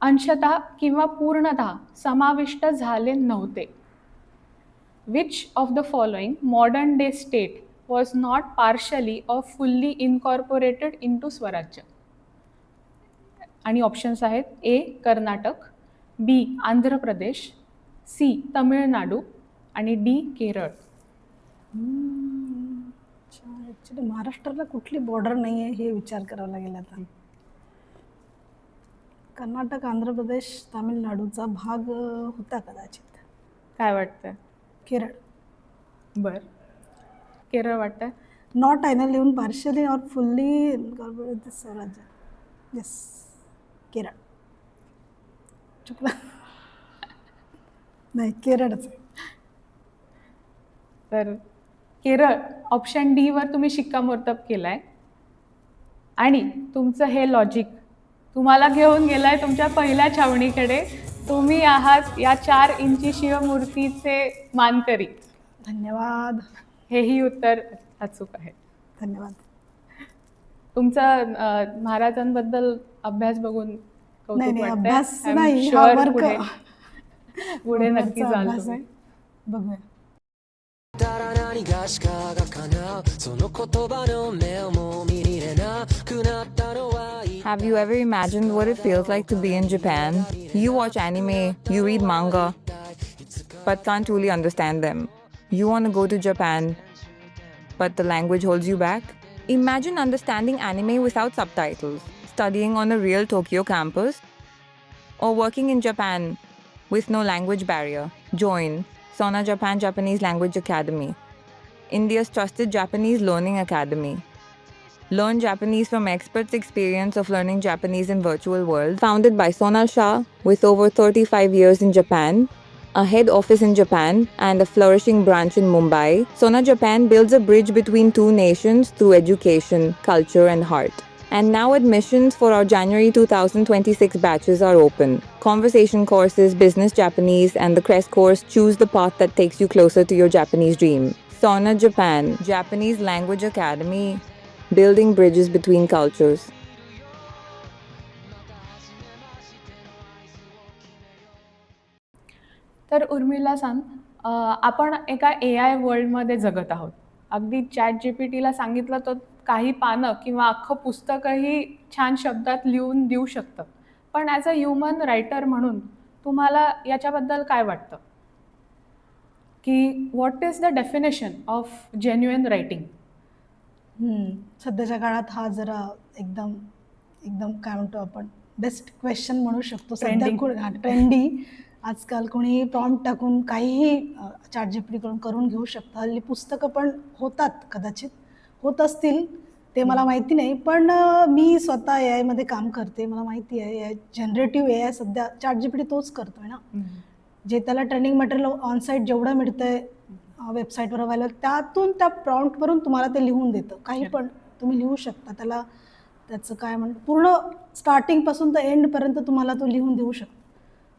अंशतः किंवा पूर्णतः समाविष्ट झाले नव्हते? Which of the following modern day state was not partially or fully incorporated into स्वराज्य? आणि ऑप्शन्स आहेत ए कर्नाटक, बी आंध्र प्रदेश, सी तमिळनाडू आणि डी केरळ. ॲक्च्युली महाराष्ट्राला कुठली बॉर्डर नाही आहे हे विचार करावा लागेल आता. कर्नाटक, आंध्र प्रदेश, तामिळनाडूचा भाग होता कदाचित. काय वाटतंय? केरळ. बर, केरळ वाटतंय. नॉट आहे ना लिहून, पार्शली और फुल्ली इनकॉर्पोरेटेड स्वराज्य. येस केरळ. चुकला नाही, केरळच आहे. तर केरळ ऑप्शन डी वर तुम्ही शिक्कामोर्तब केलाय आणि तुमचं हे लॉजिक तुम्हाला घेऊन गेलाय तुमच्या पहिल्या छावणीकडे. तुम्ही आहात या 4 इंची शिवमूर्तीचे मानकरी. धन्यवाद. हेही उत्तर अचूक आहे. धन्यवाद. तुमचं महाराजांबद्दल अभ्यास बघून नाही कौतुक नाही, वाटतंय. अभ्यास I'm नाही, sure हा वर्क. पुढे नक्की जाल अभ्यास तुम्ही. आहे. बघूया. たら何がしかが叶うその言葉の目をも見入れなくなったのは Have you ever imagined what it feels like to be in Japan? You watch anime, you read manga, but can't truly understand them. You want to go to Japan, but the language holds you back? Imagine understanding anime without subtitles, studying on a real Tokyo campus, or working in Japan with no language barrier. Join Sona Japan Japanese Language Academy, India's trusted Japanese learning academy. Learn Japanese from experts' experience of learning Japanese in virtual world. Founded by Sonal Shah with over 35 years in Japan, a head office in Japan, and a flourishing branch in Mumbai, Sona Japan builds a bridge between two nations through education, culture, and heart. And now admissions for our January 2026 batches are open. Conversation courses, business Japanese, and the Crest course choose the path that takes you closer to your Japanese dream. Sona Japan, Japanese Language Academy, building bridges between cultures. तर उर्मिला सांग, आपण एका AI वर्ल्डमध्ये जगत आहोत. अगदी ChatGPTला सांगितलं तर काही पानं किंवा अख्खं पुस्तकही छान शब्दात लिहून देऊ शकतं. पण ॲज अ ह्युमन रायटर म्हणून तुम्हाला याच्याबद्दल काय वाटतं? की what is the definition of genuine writing? सध्याच्या काळात हा जरा एकदम एकदम काय म्हणतो आपण बेस्ट क्वेश्चन म्हणू शकतो. सध्या Trending. ट्रेंडी. आजकाल कोणी प्रॉम्प्ट टाकून काहीही ChatGPT करून घेऊ शकतं. हल्ली पुस्तकं पण होतात, कदाचित होत असतील, ते मला माहिती नाही. पण मी स्वतः AI मध्ये काम करते. मला माहिती आहे जनरेटिव्ह AI सध्या ChatGPT तोच करतोय ना. जे त्याला ट्रेनिंग मटेरियल ऑनसाईट जेवढं मिळतंय वेबसाईटवर अवेलेबल, त्यातून त्या प्रॉम्प्टवरून तुम्हाला ते लिहून देतं. काही पण तुम्ही लिहू शकता. त्याला त्याचं काय म्हणतो पूर्ण स्टार्टिंगपासून तर एंडपर्यंत तुम्हाला तो लिहून देऊ शकतो.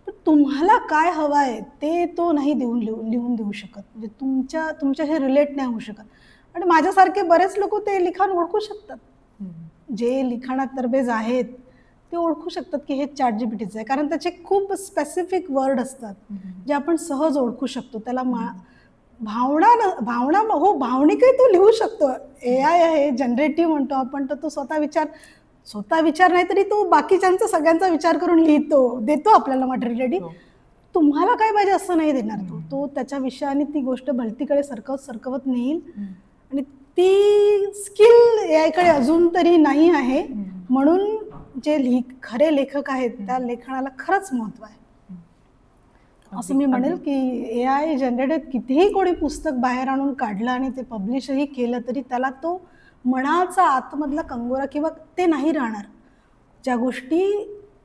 पण तुम्हाला काय हवं आहे ते तो नाही लिहून देऊ शकत. म्हणजे तुमच्या हे रिलेट नाही होऊ शकत. आणि माझ्यासारखे बरेच लोक ते लिखाण ओळखू शकतात. जे लिखाणात तरबेज आहेत ते ओळखू शकतात की हे ChatGPTचं आहे. कारण त्याचे खूप स्पेसिफिक वर्ड असतात जे आपण सहज ओळखू शकतो. त्याला भावना हो भावनिकही तो लिहू शकतो. AI आहे, जनरेटिव्ह म्हणतो आपण, तर तो स्वतः विचार नाही तरी तो बाकीच्यांचा सगळ्यांचा विचार करून देतो आपल्याला मटेरियल रेडी. तुम्हाला काय पाहिजे असं नाही देणार तो त्याच्या विषयाने ती गोष्ट भलतीकडे सरकवत नेईल. आणि ती स्किल AI कडे अजून तरी नाही आहे. म्हणून जे खरे लेखक आहेत त्या लेखनाला खरंच महत्त्व आहे. असं मी म्हणेल की AI जनरेटेड कितीही कोणी पुस्तक बाहेर आणून काढलं आणि ते पब्लिशही केलं तरी त्याला तो मनाचा आतमधला कंगोरा किंवा ते नाही राहणार. ज्या गोष्टी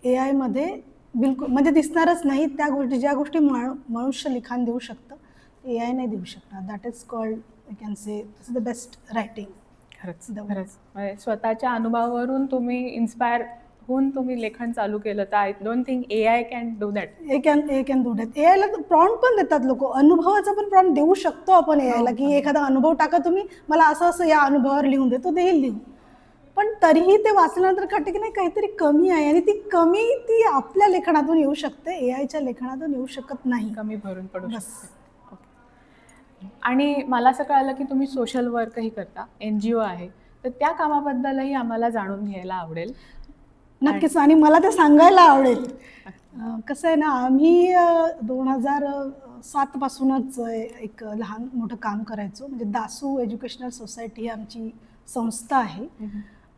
AI मध्ये बिलकुल म्हणजे दिसणारच नाही, ज्या गोष्टी मनुष्य लिखाण देऊ शकतं AI नाही देऊ शकणार. That is called I can say the best writing. खरंच म्हणजे स्वतःच्या अनुभवावरून तुम्ही इन्स्पायर होऊन तुम्ही लेखन चालू केलं, तर I don't think AI can do that. AI can do that. AIला प्रॉम्प्ट पण देतात लोक. अनुभवाचा पण प्रॉम्प्ट देऊ शकतो आपण AIला की एखादा अनुभव टाका तुम्ही, मला असं या अनुभवावर लिहून देतो, देईल लिहून. पण तरीही ते वाचल्यानंतर कळते की नाही काहीतरी कमी आहे. आणि ती कमी ती आपल्या लेखनातून येऊ शकते, AIच्या लेखनातून येऊ शकत नाही. कमी भरून पडू शकते. आणि मला असं कळालं की तुम्ही सोशल वर्कही करता, NGO आहे, तर त्या कामाबद्दलही आम्हाला जाणून घ्यायला आवडेल. नक्कीच. आणि मला ते सांगायला आवडेल. कसं आहे ना, आम्ही 2007 पासूनच एक लहान मोठं काम करायचो. म्हणजे दासू एज्युकेशनल सोसायटी ही आमची संस्था आहे.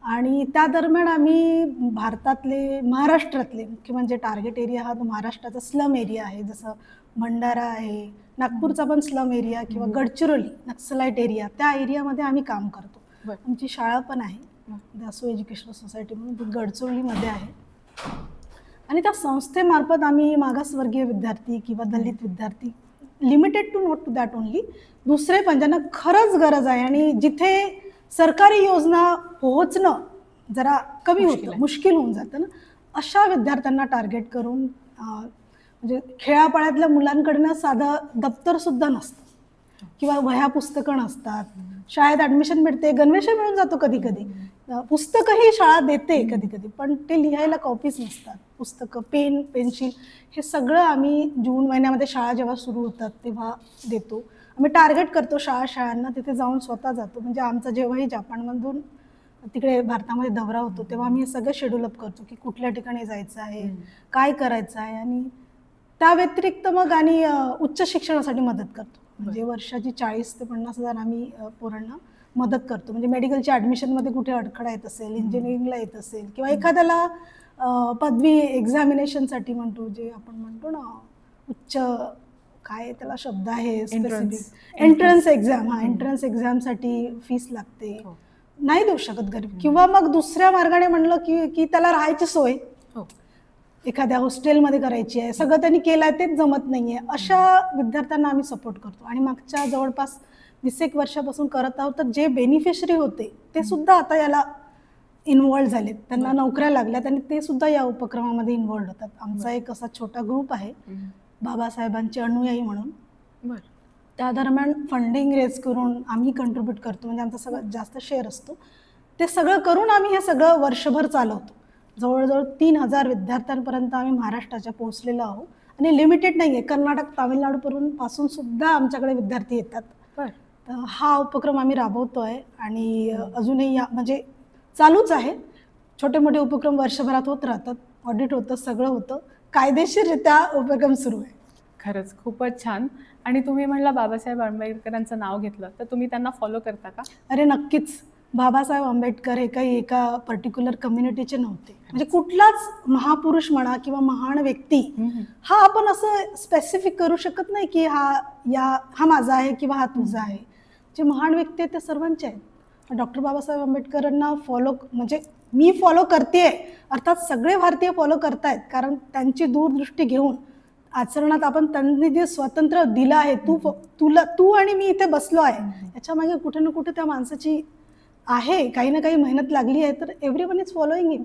आणि त्या दरम्यान आम्ही महाराष्ट्रातले मुख्य म्हणजे टार्गेट एरिया हा तो महाराष्ट्राचा स्लम एरिया आहे. जसं भंडारा आहे, नागपूरचा पण स्लम एरिया किंवा गडचिरोली नक्सलाईट एरिया, त्या एरियामध्ये आम्ही काम करतो. आमची शाळा पण आहे दासू एज्युकेशनल सोसायटी म्हणून, ती गडचिरोलीमध्ये आहे. आणि त्या संस्थेमार्फत आम्ही मागासवर्गीय विद्यार्थी किंवा दलित विद्यार्थी, limited to not to that only, दुसरे पण ज्यांना खरंच गरज आहे आणि जिथे सरकारी योजना पोहोचणं जरा कमी होतं, मुश्किल होऊन जातं ना, अशा विद्यार्थ्यांना टार्गेट करून म्हणजे खेळापाड्यातल्या मुलांकडनं साधं दप्तरसुद्धा नसतं किंवा वह्या पुस्तकं नसतात. शाळेत ॲडमिशन मिळते, गणवेश मिळून जातो कधी कधी, पुस्तकंही शाळा देते कधी कधी, पण ते लिहायला कॉपीज नसतात. पुस्तकं, पेन, पेन्सिल हे सगळं आम्ही जून महिन्यामध्ये शाळा जेव्हा सुरू होतात तेव्हा देतो. आम्ही टार्गेट करतो शाळांना, तिथे जाऊन स्वतः जातो. म्हणजे आमचा जेव्हाही जापानमधून तिकडे भारतामध्ये दौरा होतो तेव्हा आम्ही हे सगळं शेड्यूल अप करतो की कुठल्या ठिकाणी जायचं आहे, काय करायचं आहे. आणि त्या व्यतिरिक्त मग आणि उच्च शिक्षणासाठी मदत करतो. म्हणजे वर्षाची 40,000 ते 50,000 आम्ही पोरांना मदत करतो. म्हणजे मेडिकलच्या ॲडमिशनमध्ये कुठे अडखळा येत असेल, इंजिनिअरिंगला येत असेल किंवा एखाद्याला पदवी एक्झामिनेशनसाठी म्हणतो, जे आपण म्हणतो ना उच्च काय त्याला शब्द आहे स्पेसिफिक, एंट्रन्स एक्झाम. हा, एंट्रन्स एक्झामसाठी फीस लागते, नाही देऊ शकत गरीब. किंवा मग दुसऱ्या मार्गाने म्हणलं की त्याला राहायची सोय, एखाद्या हॉस्टेलमध्ये करायची आहे, सगळं त्यांनी केलं आहे तेच जमत नाही आहे, अशा विद्यार्थ्यांना आम्ही सपोर्ट करतो. आणि मागच्या जवळपास 20 वर्षापासून करत आहोत. तर जे बेनिफिशरी होते ते सुद्धा आता याला इन्व्हॉल्व झालेत, त्यांना नोकऱ्या लागल्यात आणि ते सुद्धा या उपक्रमामध्ये इन्व्हॉल्व होतात. आमचा एक असा छोटा ग्रुप आहे बाबासाहेबांचे अनुयायी म्हणून. बरं. त्या दरम्यान फंडिंग रेज करून आम्ही कंट्रीब्यूट करतो, म्हणजे आमचा सगळ्यात जास्त शेअर असतो. ते सगळं करून आम्ही हे सगळं वर्षभर चालवतो. जवळजवळ 3000 विद्यार्थ्यांपर्यंत आम्ही महाराष्ट्राच्या पोहोचलेलो आहोत. आणि लिमिटेड नाही आहे, कर्नाटक तामिळनाडूपासून सुद्धा आमच्याकडे विद्यार्थी येतात. बरं. तर हा उपक्रम आम्ही राबवतो आहे आणि अजूनही म्हणजे चालूच आहे. छोटे मोठे उपक्रम वर्षभरात होत राहतात, ऑडिट होतं, सगळं होतं, कायदेशीररित्या उपक्रम सुरू आहे. खरंच खूपच छान. आणि तुम्ही म्हणला बाबासाहेब आंबेडकरांचं नाव घेतलं, तर तुम्ही त्यांना फॉलो करता का? अरे नक्कीच. बाबासाहेब आंबेडकर हे काही एका पर्टिक्युलर कम्युनिटीचे नव्हते, म्हणजे कुठलाच महापुरुष म्हणा किंवा महान व्यक्ती हा आपण असं स्पेसिफिक करू शकत नाही की हा माझा आहे किंवा हा तुझा आहे. जे महान व्यक्ती आहेत ते सर्वांचे आहेत. डॉक्टर बाबासाहेब आंबेडकरांना फॉलो, म्हणजे मी फॉलो करते, अर्थात सगळे भारतीय फॉलो करतायत, कारण त्यांची दूरदृष्टी घेऊन आचरणात आपण त्यांनी जे स्वातंत्र्य दिलं आहे, तू आणि मी इथे बसलो आहे, याच्यामागे कुठे ना कुठे त्या माणसाची आहे, काही ना काही मेहनत लागली आहे. तर एव्हरीवन इज फॉलोईंग हिम.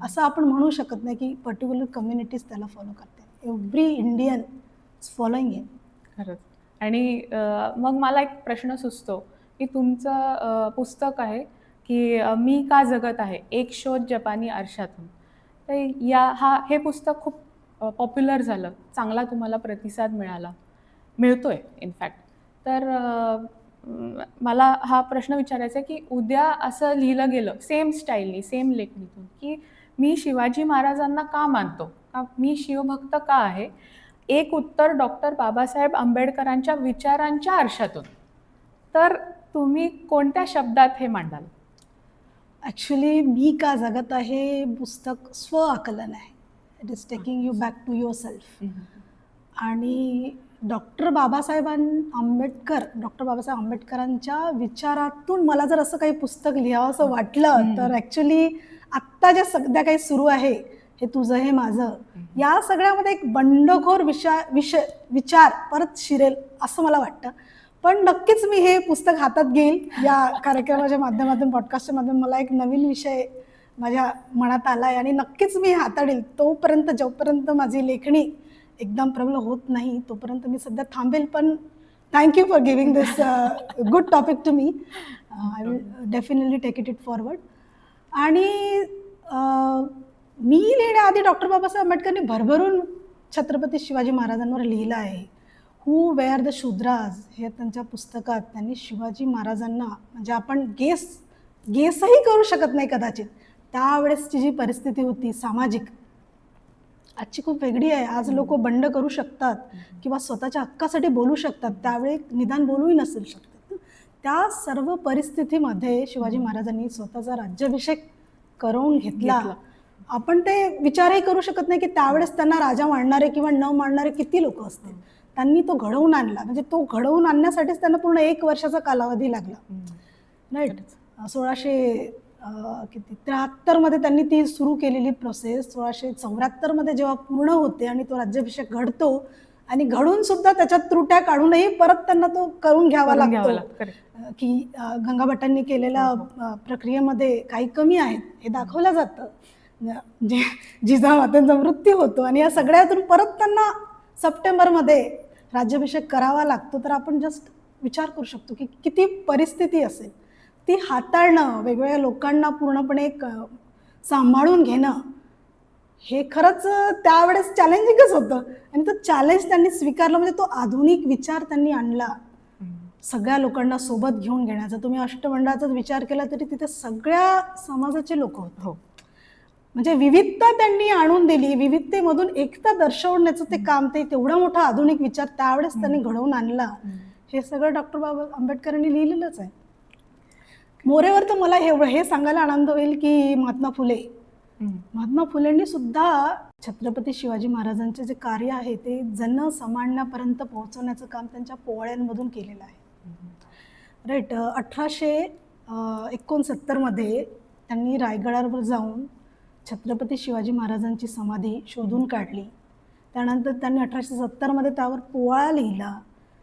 असं आपण म्हणू शकत नाही की पर्टिक्युलर कम्युनिटीज त्याला फॉलो करते. एव्हरी इंडियन इज फॉलोईंग हिम. खरंच. आणि मग मला एक प्रश्न सुचतो की तुमचं पुस्तक आहे की मी का जगत आहे, एक शोध जपानी आरशातून. तर हे पुस्तक खूप पॉप्युलर झालं, चांगला तुम्हाला प्रतिसाद मिळतोय इनफॅक्ट. तर मला हा प्रश्न विचारायचा आहे की उद्या असं लिहिलं गेलं सेम स्टाईलनी, सेम लेखणीतून, की मी शिवाजी महाराजांना का मानतो, का मी शिवभक्त का आहे, एक उत्तर डॉक्टर बाबासाहेब आंबेडकरांच्या विचारांच्या आरशातून, तर तुम्ही कोणत्या शब्दात हे मांडाल? ॲक्च्युली मी का जगत आहे पुस्तक आकलन आहे. It is taking you back to your self. आणि डॉक्टर बाबासाहेब आंबेडकरांच्या विचारातून मला जर असं काही पुस्तक लिहावं असं वाटलं तर ॲक्च्युली आत्ता जे सध्या काही सुरू आहे, हे तुझं हे माझं, या सगळ्यामध्ये एक बंडखोर विचार परत शिरेल असं मला वाटतं. पण नक्कीच मी हे पुस्तक हातात घेईल. या कार्यक्रमाच्या माध्यमातून, पॉडकास्टच्या माध्यमातून मला एक नवीन विषय माझ्या मनात आला आहे आणि नक्कीच मी हाताळेल. तोपर्यंत, जोपर्यंत माझी लेखणी एकदम प्रबल होत नाही तोपर्यंत मी सध्या थांबेल. पण thank you for giving this good topic to me. I will definitely take it forward. आणि मी लिहिण्याआधी डॉक्टर बाबासाहेब आंबेडकरांनी भरभरून छत्रपती शिवाजी महाराजांवर लिहिलं आहे. हू वेअर द शूद्राज हे त्यांच्या पुस्तकात त्यांनी शिवाजी महाराजांना, म्हणजे आपण गेसही करू शकत नाही कदाचित, त्यावेळेसची जी परिस्थिती होती सामाजिक, आजची खूप वेगळी आहे. आज लोक बंड करू शकतात किंवा स्वतःच्या हक्कासाठी बोलू शकतात, त्यावेळी निदान बोलूही नसेल शकतात. त्या सर्व परिस्थितीमध्ये शिवाजी महाराजांनी स्वतःचा राज्याभिषेक करून घेतला. आपण ते विचारही करू शकत नाही की त्यावेळेस त्यांना राजा मानणारे किंवा न मानणारे किती लोक असतील. त्यांनी तो घडवून आणला, म्हणजे तो घडवून आणण्यासाठीच त्यांना पूर्ण 1 वर्षाचा कालावधी लागला. राईट. 1673 त्यांनी ती सुरू केलेली प्रोसेस 1674 जेव्हा पूर्ण होते आणि तो राज्याभिषेक घडतो आणि घडून सुद्धा त्याच्यात त्रुट्या काढूनही परत त्यांना तो करून घ्यावा लागतो की गंगाभट्टांनी केलेल्या प्रक्रियेमध्ये काही कमी आहेत हे दाखवलं जातं. जिजामातेंचा मृत्यू होतो आणि या सगळ्यातून परत त्यांना सप्टेंबरमध्ये राज्याभिषेक करावा लागतो. तर आपण जस्ट विचार करू शकतो की किती परिस्थिती असेल ती हाताळणं, वेगवेगळ्या लोकांना पूर्णपणे सांभाळून घेणं, हे खरंच त्यावेळेस चॅलेंजिंगच होतं. आणि तो चॅलेंज त्यांनी स्वीकारला, म्हणजे तो आधुनिक विचार त्यांनी आणला सगळ्या लोकांना सोबत घेऊन घेण्याचा. तुम्ही अष्टमंडळाचाच विचार केला तरी तिथे सगळ्या समाजाचे लोक होते. हो, म्हणजे विविधता त्यांनी आणून दिली, विविधतेमधून एकता दर्शवण्याचं ते काम, ते तेवढा मोठा आधुनिक विचार त्यावेळेस त्यांनी घडवून आणला. हे सगळं डॉक्टर बाबा आंबेडकरांनी लिहिलेलंच आहे. मोरेवर तर मला हे सांगायला आनंद होईल की महात्मा फुलेंनी सुद्धा छत्रपती शिवाजी महाराजांचे जे कार्य आहे ते जनसामान्यापर्यंत पोहोचवण्याचं काम त्यांच्या पोवाड्यांमधून केलेलं आहे. राईट. 1869 त्यांनी रायगडावर जाऊन छत्रपती शिवाजी महाराजांची समाधी शोधून काढली. त्यानंतर त्यांनी 1870मध्ये त्यावर पोवाडा लिहिला.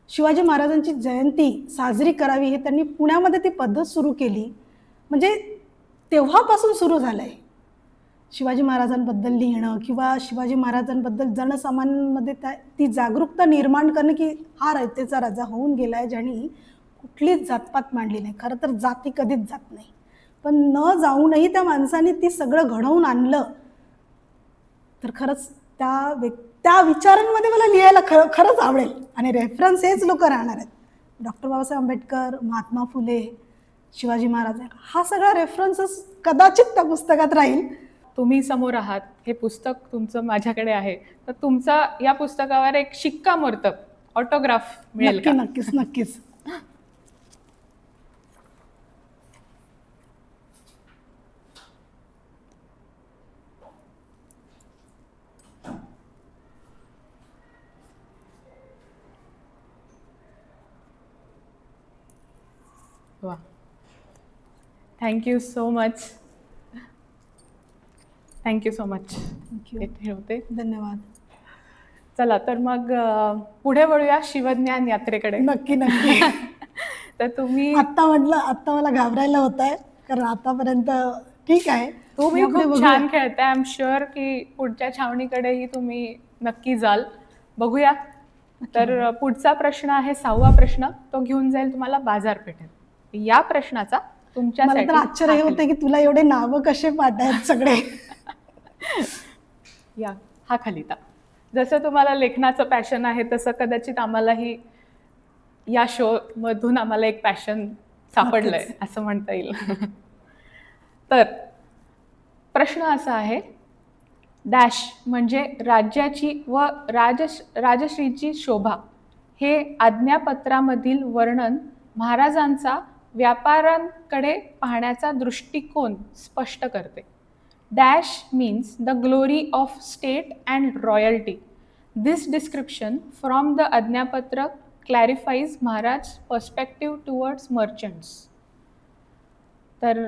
शिवाजी महाराजांची जयंती साजरी करावी हे त्यांनी पुण्यामध्ये ती पद्धत सुरू केली. म्हणजे तेव्हापासून सुरू झालं आहे शिवाजी महाराजांबद्दल लिहिणं किंवा शिवाजी महाराजांबद्दल जनसामान्यांमध्ये ती जागरूकता निर्माण करणं की हा रयतेचा राजा होऊन गेला आहे ज्यांनी कुठलीच जातपात मांडली नाही. खरं तर जाती कधीच जात नाही, पण न जाऊनही त्या माणसाने ती सगळं घडवून आणलं. तर खरंच त्या विचारांमध्ये मला लिहायला खरंच आवडेल आणि रेफरन्स हेच लोक राहणार आहेत. डॉक्टर बाबासाहेब आंबेडकर, महात्मा फुले, शिवाजी महाराज, हा सगळा रेफरन्सेस कदाचित त्या पुस्तकात राहील. तुम्ही समोर आहात, हे पुस्तक तुमचं माझ्याकडे आहे, तर तुमचा या पुस्तकावर एक शिक्कामोर्तब ऑटोग्राफ मिळेल नक्की का? नक्कीच नक्कीच. वा, thank you so much. Thank you so much. Thank you, ठेवते. धन्यवाद. चला तर मग पुढे वळूया शिवज्ञान यात्रेकडे. नक्की नक्की. तर तुम्ही आत्ता मला घाबरायला होत आहे, कारण आतापर्यंत ठीक आहे. तुम्ही पुढे खूप बघूया. छान खेळताय. आय एम शुअर की पुढच्या छावणीकडेही तुम्ही नक्की जाल. बघूया. तर पुढचा प्रश्न आहे 6वा प्रश्न. तो घेऊन जाईल तुम्हाला बाजारपेठेत. या प्रश्नाचा मला तुमच्यासाठी तर आश्चर्य हे होते की तुला एवढे नावं कसे पाठ आहेत सगळे. या हा खालीता. जसं तुम्हाला लेखनाचं पॅशन आहे तसं कदाचित आम्हालाही या शो मधून आम्हाला एक पॅशन सापडलंय असं म्हणता येईल. तर प्रश्न असा आहे, डॅश म्हणजे राज्याची व राजश्रीची शोभा हे आज्ञापत्रामधील वर्णन महाराजांचा व्यापाऱ्यांकडे पाहण्याचा दृष्टिकोन स्पष्ट करते. Dash means the glory of state and royalty. This description from the Ajnapatra clarifies Maharaj's perspective towards merchants. तर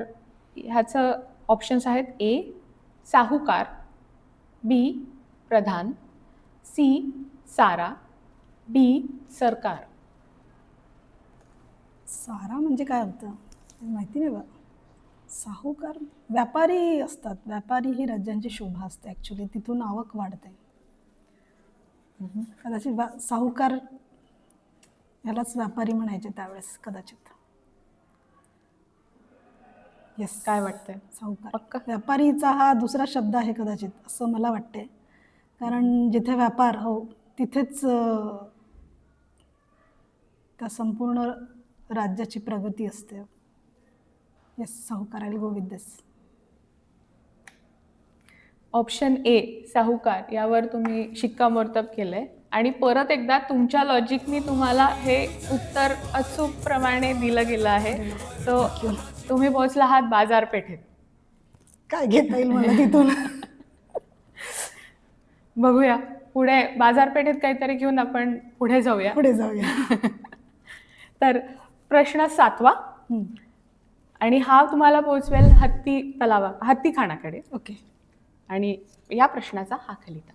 ह्याचं ऑप्शन्स आहेत: ए साहुकार, बी प्रधान, सी सारा, डी सरकार. सारा म्हणजे काय होतं माहिती नाही बा. साहुकार व्यापारी असतात. व्यापारी ही राज्यांची शोभा असते. ॲक्च्युली तिथून आवक वाढते. कदाचित साहुकार यालाच व्यापारी म्हणायचे त्यावेळेस कदाचित. येस, काय वाटतंय? साहुकार. पक्का? व्यापारीचा हा दुसरा शब्द आहे कदाचित, असं मला वाटते. कारण जिथे व्यापार हो तिथेच त्या संपूर्ण राज्याची प्रगती असते. येस, साहुकार. I will go with this. Option A साहुकार यावर तुम्ही शिक्कामोर्तब केलंय आणि परत एकदा तुमच्या लॉजिकनी तुम्हाला हे उत्तर अचूकप्रमाणे दिलं गेलं आहे. सो तुम्ही पोहोचला आहात बाजारपेठेत. काय घेता येईल मला तिथून? बघूया पुढे बाजारपेठेत काहीतरी घेऊन आपण पुढे जाऊया. पुढे जाऊया. तर प्रश्न 7वा आणि हा तुम्हाला पोहोचवेल हत्तीखानाकडे. ओके. आणि या प्रश्नाचा हा खालीता.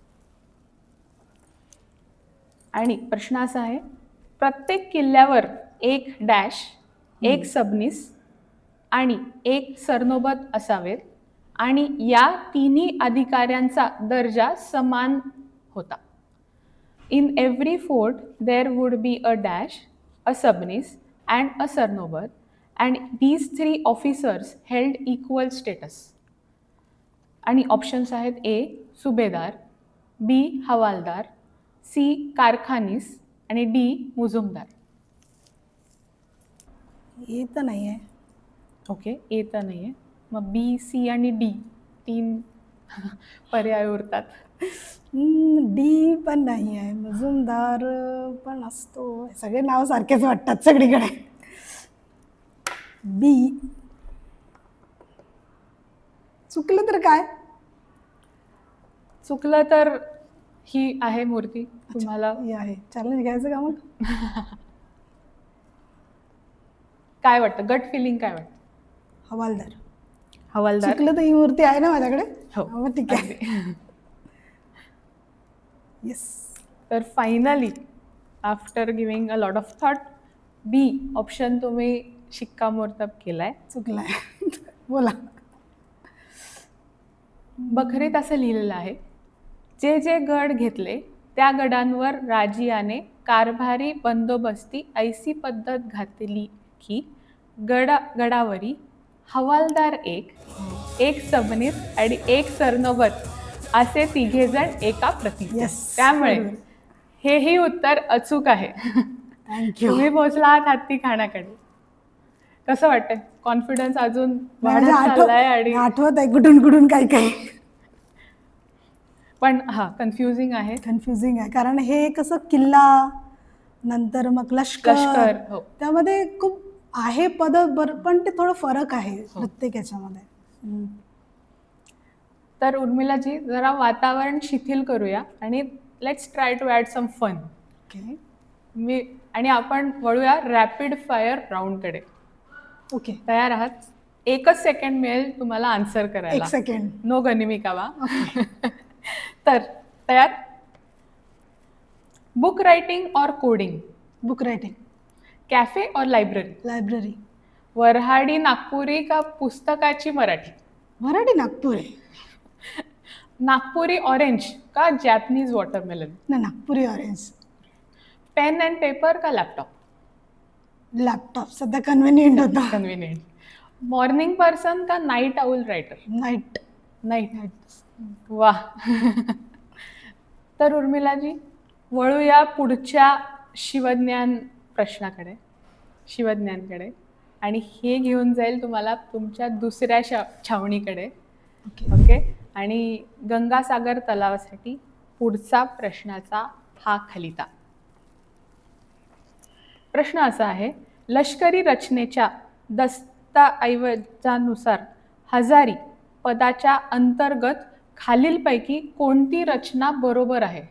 आणि प्रश्न असा आहे, प्रत्येक किल्ल्यावर एक डॅश, एक सबनीस आणि एक सरनोबत असावेत आणि या तिन्ही अधिकाऱ्यांचा दर्जा समान होता. In every fort there would be a dash, a Sabnis and a Sarnobat and these 3 officers held equal status. आणि ऑप्शन्स आहेत: ए सुभेदार, बी हवालदार, सी कारखानीस आणि डी मुजुमदार. हे तर नाही आहे. ओके, ए तर नाही आहे. मग बी, सी आणि डी 3 पर्याय उरतात. डी पण नाही आहे. मुजुमदार पण असतो. सगळे नाव सारखेच वाटतात सगळीकडे. बी. चुकलं तर काय? चुकलं तर ही आहे मूर्ती तुम्हाला. ही आहे. चॅलेंज घ्यायचं का मग? काय वाटतं? गट फिलिंग काय वाटतं? हवालदार. हवालदार. चुकलं तर ही मूर्ती आहे ना माझ्याकडे. हो. मग ठीक आहे. येस. तर finally after giving a lot of thought B option तुम्ही शिक्कामोर्तब केलाय. चुकलाय. बोला. बखरीत असं लिहिलेलं आहे, जे जे गड घेतले त्या गडांवर राजियाने कारभारी बंदोबस्ती ऐसी पद्धत घातली की गडावरी हवालदार एक सबनीस आणि एक सरनोबत असे तिघेजण एका प्रतीचे. Yes. त्यामुळे बरोबर. हेही उत्तर अचूक आहे. थँक्यू. तुम्ही पोहोचला आहात हत्ती खाण्याकडे. कसं वाटतंय? कॉन्फिडन्स अजून वाढत चाललाय आणि आठवत आहे कुठून काय काय. पण हा कन्फ्युजिंग आहे. कन्फ्युजिंग आहे कारण हे कसं किल्ला नंतर मग लष्कर, हो. त्यामध्ये खूप आहे पद पण ते थोडं फरक आहे प्रत्येक याच्यामध्ये. तर उर्मिलाजी जरा वातावरण शिथिल करूया आणि let's try to add some fun. Okay. आणि आपण वळूया रॅपिड फायर राऊंडकडे. ओके. तयार आहात? 1च सेकंड मिळेल तुम्हाला आन्सर करायला. 1 सेकंड. नो गनिमिकावा. तर तयार? Book writing or coding? Book writing. Cafe or library? Library. Varhadi Nagpuri का पुस्तकाची मराठी? मराठी नागपूर आहे. नागपुरी ऑरेंज का जॅपनीज वॉटरमेलन? ना Nagpuri orange. Pen and paper का लॅपटॉप? लॅपटॉप सध्या कन्व्हिनियंट होता. कन्व्हिनियंट. मॉर्निंग पर्सन का night owl writer? Night. Night. वा. तर उर्मिलाजी वळूया पुढच्या शिवज्ञानकडे आणि हे घेऊन जाईल तुम्हाला तुमच्या दुसऱ्या छावणीकडे. ओके. आणि गंगासागर तलावासाठी पुढचा प्रश्नाचा हा खलिता. प्रश्न असा आहे, लष्करी रचनेच्या दस्तऐवजानुसार हजारी पदाच्या अंतर्गत खालीलपैकी कोणती रचना बरोबर आहे?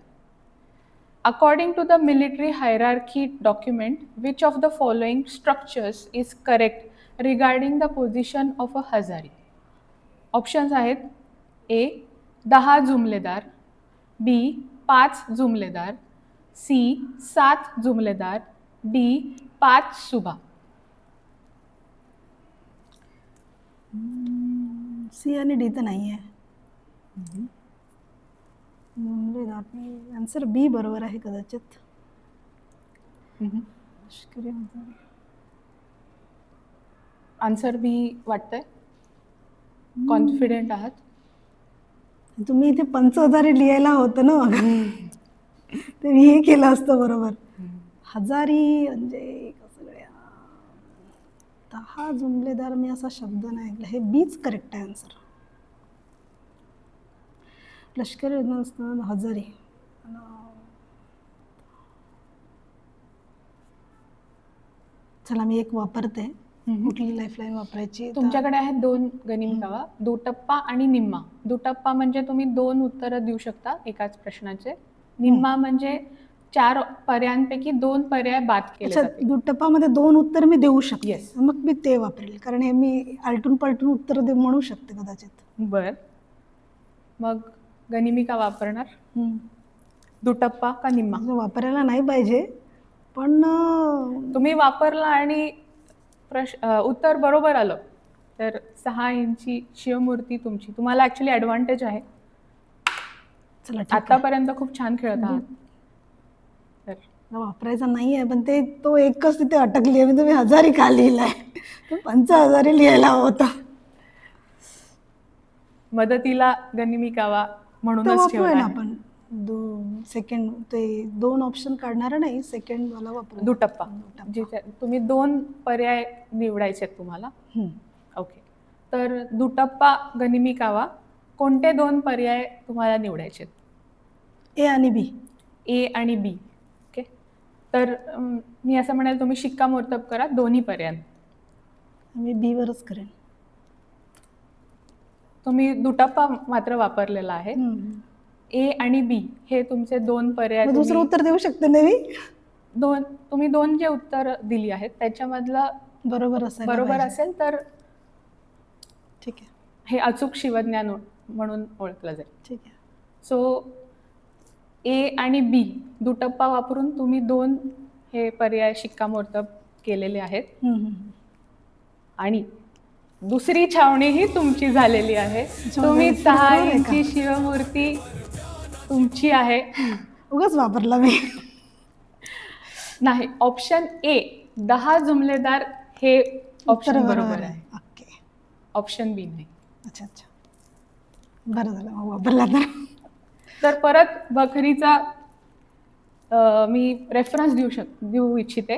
According to the military hierarchy document, which of the following structures is correct regarding the position of a Hazari? Options आहेत A 10 जुमलेदार, B 5 जुमलेदार, C 7 जुमलेदार, D 5 सुबा. सी आणि डी तर नाही आहे. आन्सर बी बरोबर आहे कदाचित. लष्करी हजारी. आन्सर बी वाटतंय? कॉन्फिडेंट आहात? तुम्ही इथे 5,000 लिहायला होतं ना मग ते मी हे केलं असतं बरोबर. हजारी म्हणजे सगळ्या 10 जुमलेदार मी असा शब्द नाही ऐकला. हे बीच करेक्ट आहे आन्सर. लष्करी हजारी. चला मी एक वापरते. कुठली लाईफलाईन वापरायची? तुमच्याकडे आहेत 2 गनिमिकावा, दुटप्पा आणि निम्मा. दुटप्पा म्हणजे तुम्ही 2 उत्तरं देऊ शकता एकाच प्रश्नाचे. निम्मा म्हणजे 4 पर्यायांपैकी 2 पर्याय बाद केले जातील. दुटप्पामध्ये 2 उत्तर मी देऊ शकते. Yes. मग मी ते वापरेल कारण हे मी आलटून पलटून उत्तर म्हणू शकते कदाचित. बर. मग गनिमिका वापरणार? दुटप्पा का निम्मा? वापरायला नाही पाहिजे पण तुम्ही वापरला आणि उत्तर बरोबर आलं तर 6 इंची शिवमूर्ती तुमची. तुम्हाला ॲक्च्युली ॲडव्हान्टेज आहे. चला ठीक आहे. आतापर्यंत खूप छान खेळत आहात. तर वापरायचा नाही आहे पण ते तो एकच तिथे अटकली आहे. तुम्ही हजारी का लिहिलाय? 5,000 लिहायला होता. मदतीला गनिमिकावा म्हणूनच ठेवला आहे. आपण सेकंड ते 2 ऑप्शन काढणार नाही. सेकंड वाला वापरू. दुटप्पा. जिथे तुम्ही 2 पर्याय निवडायचे आहेत तुम्हाला. ओके. तर दुटप्पा गनिमिकावा कोणते 2 पर्याय तुम्हाला निवडायचे आहेत? ए आणि बी. ए आणि बी. ओके. तर मी असं म्हणेल तुम्ही शिक्कामोर्तब करा दोन्ही पर्याय. मी बी वरच करेन. तुम्ही दुटप्पा मात्र वापरलेला आहे. ए आणि बी हे तुमचे 2 पर्याय. दुसरं उत्तर देऊ शकते ना मी? तुम्ही 2 जे उत्तर दिली आहेत त्याच्यामधलं बरोबर असेल तर ठीक आहे. हे अचूक शिवज्ञान म्हणून ओळखलं जाईल. ठीक आहे. सो ए आणि बी दुटप्पा वापरून तुम्ही 2 हे पर्याय शिक्कामोर्तब केलेले आहेत. आणि दुसरी छावणी ही तुमची झालेली आहे. तुम्ही 6 बरोबर आहे इंची शिवमूर्ती तुमची आहे. उगाच वापरला मी. नाही, ऑप्शन ए 10 जुमलेदार हे ऑप्शन उत्तर बरोबर आहे. ओके. ऑप्शन बी नाही. अच्छा अच्छा, बरं झालं मग वापरला तर. तर परत बखरीचा मी रेफरन्स देऊ इच्छिते.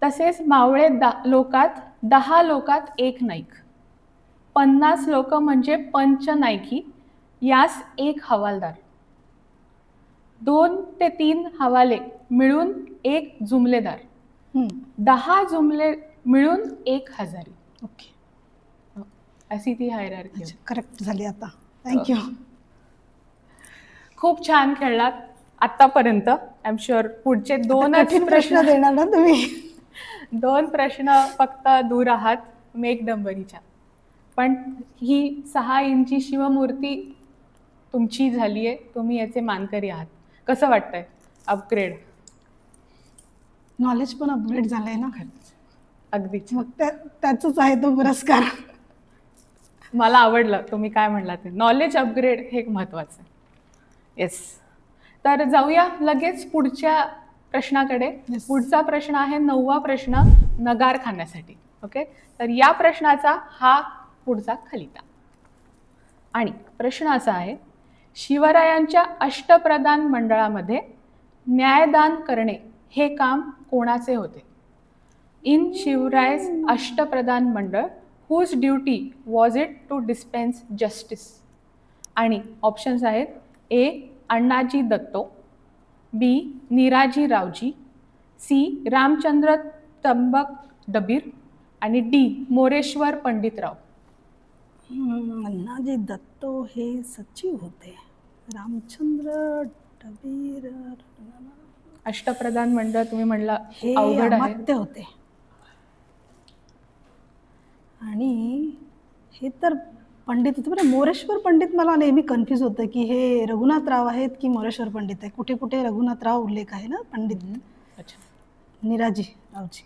तसेच मावळे लोकात 10 लोकात एक नाईक, 50 लोक म्हणजे पंचनायकी, यास एक हवालदार, 2 ते 3 हवाले मिळून एक जुमलेदार, 10 जुमले मिळून एक हजारी. ओके, अशी ती हायरार्की. अच्छा करेक्ट झाली आता. थँक्यू. खूप छान खेळलात आतापर्यंत. आय एम शुअर पुढचे 2 कठीण प्रश्न देणार ना तुम्ही. 2 प्रश्न फक्त दूर आहात मेघडंबरीच्या. पण ही 6 इंची शिवमूर्ती तुमची झाली आहे. तुम्ही याचे मानकरी आहात. कसं वाटतंय अपग्रेड? नॉलेज पण अपग्रेड झालंय ना. अगदीच. मग त्याचंच आहे तो पुरस्कार. मला आवडलं तुम्ही काय म्हणलात ते. नॉलेज अपग्रेड हे महत्त्वाचं आहे. येस. तर जाऊया लगेच पुढच्या प्रश्नाकडे. Yes. पुढचा प्रश्न आहे 9वा प्रश्न, नगार खाण्यासाठी. ओके, तर या प्रश्नाचा हा पुढचा खलिता. आणि प्रश्न असा आहे, शिवरायांच्या अष्टप्रधान मंडळामध्ये न्यायदान करणे हे काम कोणाचे होते? इन शिवरायज अष्टप्रधान मंडळ whose duty was it to dispense justice? आणि ऑप्शन्स आहेत ए अण्णाजी दत्तो, बी निराजी रावजी, सी रामचंद्र तंबक डबीर आणि डी मोरेश्वर पंडितराव. अण्णाजी दत्तो हे सचिव होते. रामचंद्र डबीर अष्टप्रधान मंडळ तुम्ही म्हणला हे अवघड आहे. अमात्य होते. आणि हे तर पंडित होते. बरं, मोरेश्वर पंडित मला नेहमी कन्फ्यूज होतं की हे रघुनाथराव आहेत की मोरेश्वर पंडित आहे. कुठे कुठे रघुनाथराव उल्लेख आहे ना पंडित. अच्छा, निराजी रावजी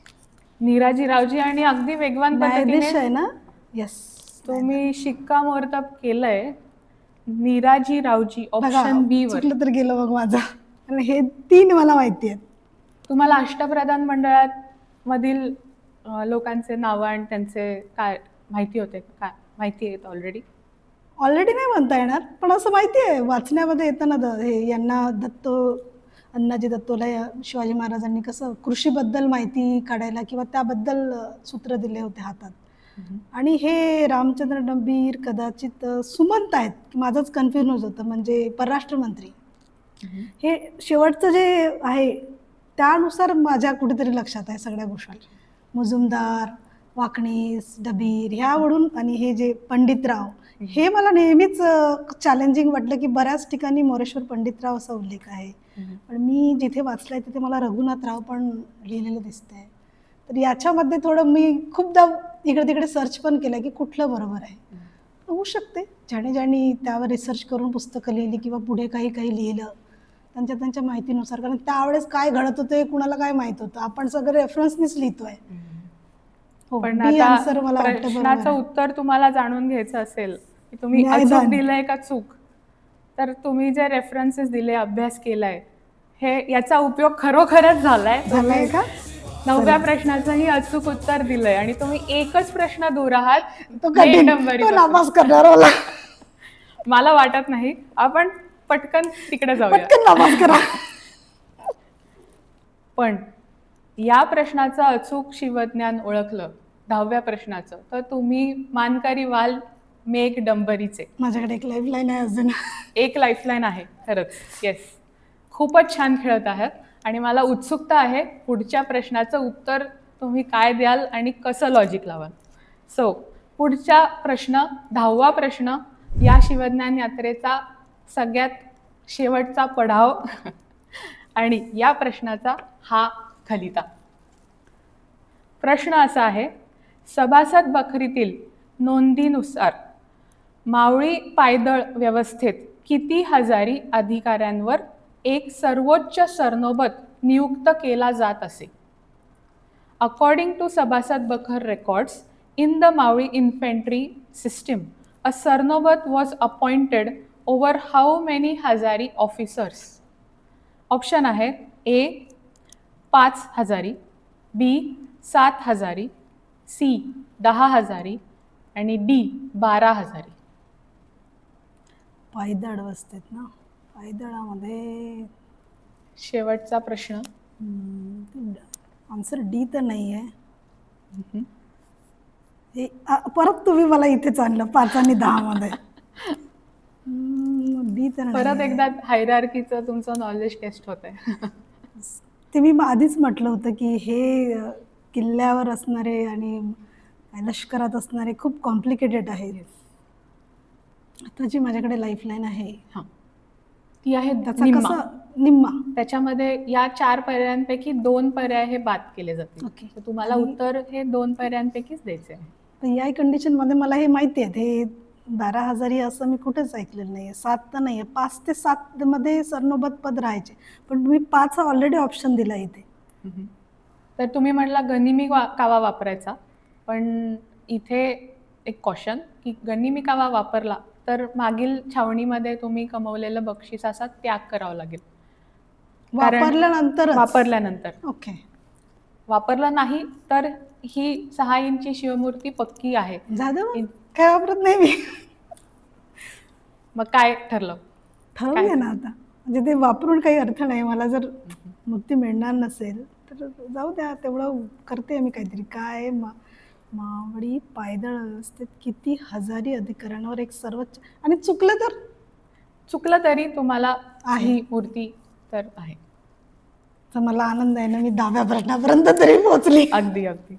निराजी रावजी. आणि अगदी वेगवान न्यायाधीश पद्धतीने आहे ना. येस, तुम्ही शिक्कामोर्तब केलंय निराजी रावजी ऑप्शन बी वर. चुकलं तर गेलं बघ माझं. आणि हे 3 मला माहिती आहेत. तुम्हाला अष्टप्रधान मंडळात मधील लोकांचे नावं आणि त्यांचे काय माहिती होते? काय माहिती आहेत ऑलरेडी नाही म्हणता येणार, पण असं माहिती आहे वाचण्यामध्ये येतं ना. हे यांना अण्णाजी दत्तोला शिवाजी महाराजांनी कसं कृषीबद्दल माहिती काढायला किंवा त्याबद्दल सूत्र दिले होते हातात. आणि हे रामचंद्र डबीर कदाचित सुमंत आहेत की माझंच कन्फ्युज होतं, म्हणजे परराष्ट्र मंत्री. हे शेवटचं जे आहे त्यानुसार माझ्या कुठेतरी लक्षात आहे सगळ्या गोष्टी. मुजुमदार, वाकणीस, डबीर ह्यावरून. आणि हे जे पंडितराव हे मला नेहमीच चॅलेंजिंग वाटलं की बऱ्याच ठिकाणी मोरेश्वर पंडितराव असा उल्लेख आहे, पण मी जिथे वाचलाय तिथे मला रघुनाथराव पण लिहिलेलं दिसतंय. तर याच्यामध्ये थोडं मी खूपदा इकडे तिकडे सर्च पण केलं की कुठलं बरोबर आहे. होऊ शकते ज्याने त्यावर रिसर्च करून पुस्तकं लिहिली किंवा पुढे काही लिहिलं त्यांच्या माहितीनुसार. कारण त्यावेळेस काय घडत होतं कुणाला काय माहित होतं. आपण सगळं रेफरन्सनीच लिहितोय. पण आता प्रश्नाचं उत्तर तुम्हाला जाणून घ्यायचं असेल की तुम्ही अचूक दिलंय का चूक, तर तुम्ही जे रेफरन्सेस दिले, अभ्यास केलाय, हे याचा उपयोग खरोखरच झालाय का? 9व्या प्रश्नाचंही अचूक उत्तर दिलंय आणि तुम्ही एकच प्रश्न दूर आहात. तो नापास करणार मला वाटत नाही. आपण पटकन तिकडे जाऊया. पटकन नापास करा. पण या प्रश्नाचं अचूक शिवज्ञान ओळखलं 10व्या प्रश्नाचं, तर तुम्ही मानकरी व्हाल मेघडंबरीचे. माझ्याकडे एक लाईफलाईन आहे अजून. एक लाईफलाईन आहे खरंच. येस, खूपच छान खेळत आहात आणि मला उत्सुकता आहे पुढच्या प्रश्नाचं उत्तर तुम्ही काय द्याल आणि कसं लॉजिक लावाल. सो पुढचा प्रश्न 10वा प्रश्न, या शिवज्ञान यात्रेचा सगळ्यात शेवटचा पडाव आणि या प्रश्नाचा हा खलिता. प्रश्न असा आहे, सभासद बखरीतील नोंदीनुसार मावळी पायदळ व्यवस्थेत किती हजारी अधिकाऱ्यांवर एक सर्वोच्च सरनोबत नियुक्त केला जात असे? According to Sabasat Bakhar records, in the Maori infantry system, a Sarnobat was appointed over how many Hazari officers? Option आहेत A 5 हजारी, B 7 हजारी, C 10 हजारी आणि D 12 हजारी. पायदळ अवस्थेत ना, पायदळामध्ये शेवटचा प्रश्न. आन्सर डी तर नाही आहे. परत तुम्ही मला इथेच आणलं 5 आणि 10 मध्ये. डी तर नाही परत आहे. एकदा हायरार्कीचं तुमचं नॉलेज टेस्ट होत आहे. ते मी आधीच म्हटलं होतं की हे किल्ल्यावर असणारे आणि लष्करात असणारे खूप कॉम्प्लिकेटेड आहे. आता जी माझ्याकडे लाईफलाईन आहे हां, ती आहे त्याचा निम्मा. कसा निम्मा. त्याच्यामध्ये या 4 पर्यायांपैकी 2 पर्याय हे बाद केले जातील. ओके. तर तुम्हाला उत्तर हे 2 पर्यायांपैकीच द्यायचे आहे. तर या कंडिशनमध्ये मला हे माहिती आहे, हे 12 हजारी असं मी कुठेच ऐकलेलं नाही आहे. 7 तर नाही आहे. 5 ते 7 मध्ये सरनोबत पद राहायचे, पण तुम्ही 5 हा ऑलरेडी ऑप्शन दिला इथे. तर तुम्ही म्हटला गनिमी कावा वापरायचा, पण इथे एक कॉशन की गनिमी कावा वापरला तर मागील छावणीमध्ये तुम्ही कमवलेलं बक्षिसाचा त्याग करावा लागेल. वापरल्यानंतर. ओके. वापरलं नाही तर ही 6 इंची शिवमूर्ती पक्की आहे. जाधव काय वापरत नाही मी. मग काय ठरलं? ठरवूया ना आता, म्हणजे ते वापरून काही अर्थ नाही. मला जर मूर्ती मिळणार नसेल तर जाऊ द्या, तेवढं करते मी काहीतरी. काय मावळी पायदळ व्यवस्थेत किती हजारी अधिकाऱ्यांवर एक सर्वोच्च, आणि चुकलं तरी तुम्हाला आहे. ही मूर्ती तर आहे. तर मला आनंद आहे ना, मी 10व्या प्रश्नापर्यंत तरी पोहोचली. अगदी अगदी.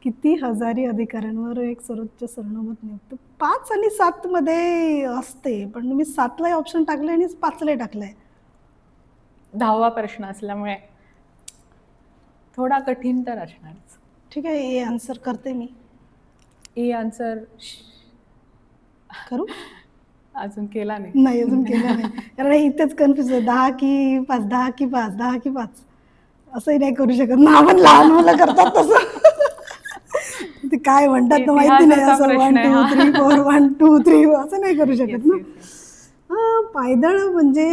किती हजारी अधिकाऱ्यांवर एक सर्वोच्च सरनोबत नियुक्त. 5 आणि 7 मध्ये असते, पण मी 7ला ऑप्शन टाकले आणि 5ला टाकलंय. 10वा प्रश्न असल्यामुळे थोडा कठीण तर असणारच. ठीक आहे, ए आन्सर करते मी. ए आन्सर करू? अजून केला नाही. नाही, अजून केलं नाही. कारण इथेच कन्फ्युज आहे, 10 की 5, 10 की 5, 10 की 5 असंही नाही करू शकत ना आपण. लहान मुलं करतात तसं. ते काय म्हणतात तर माहिती नाही, असं 1 2 3 4 1 2 3 असं नाही करू शकत ना. पायदळ म्हणजे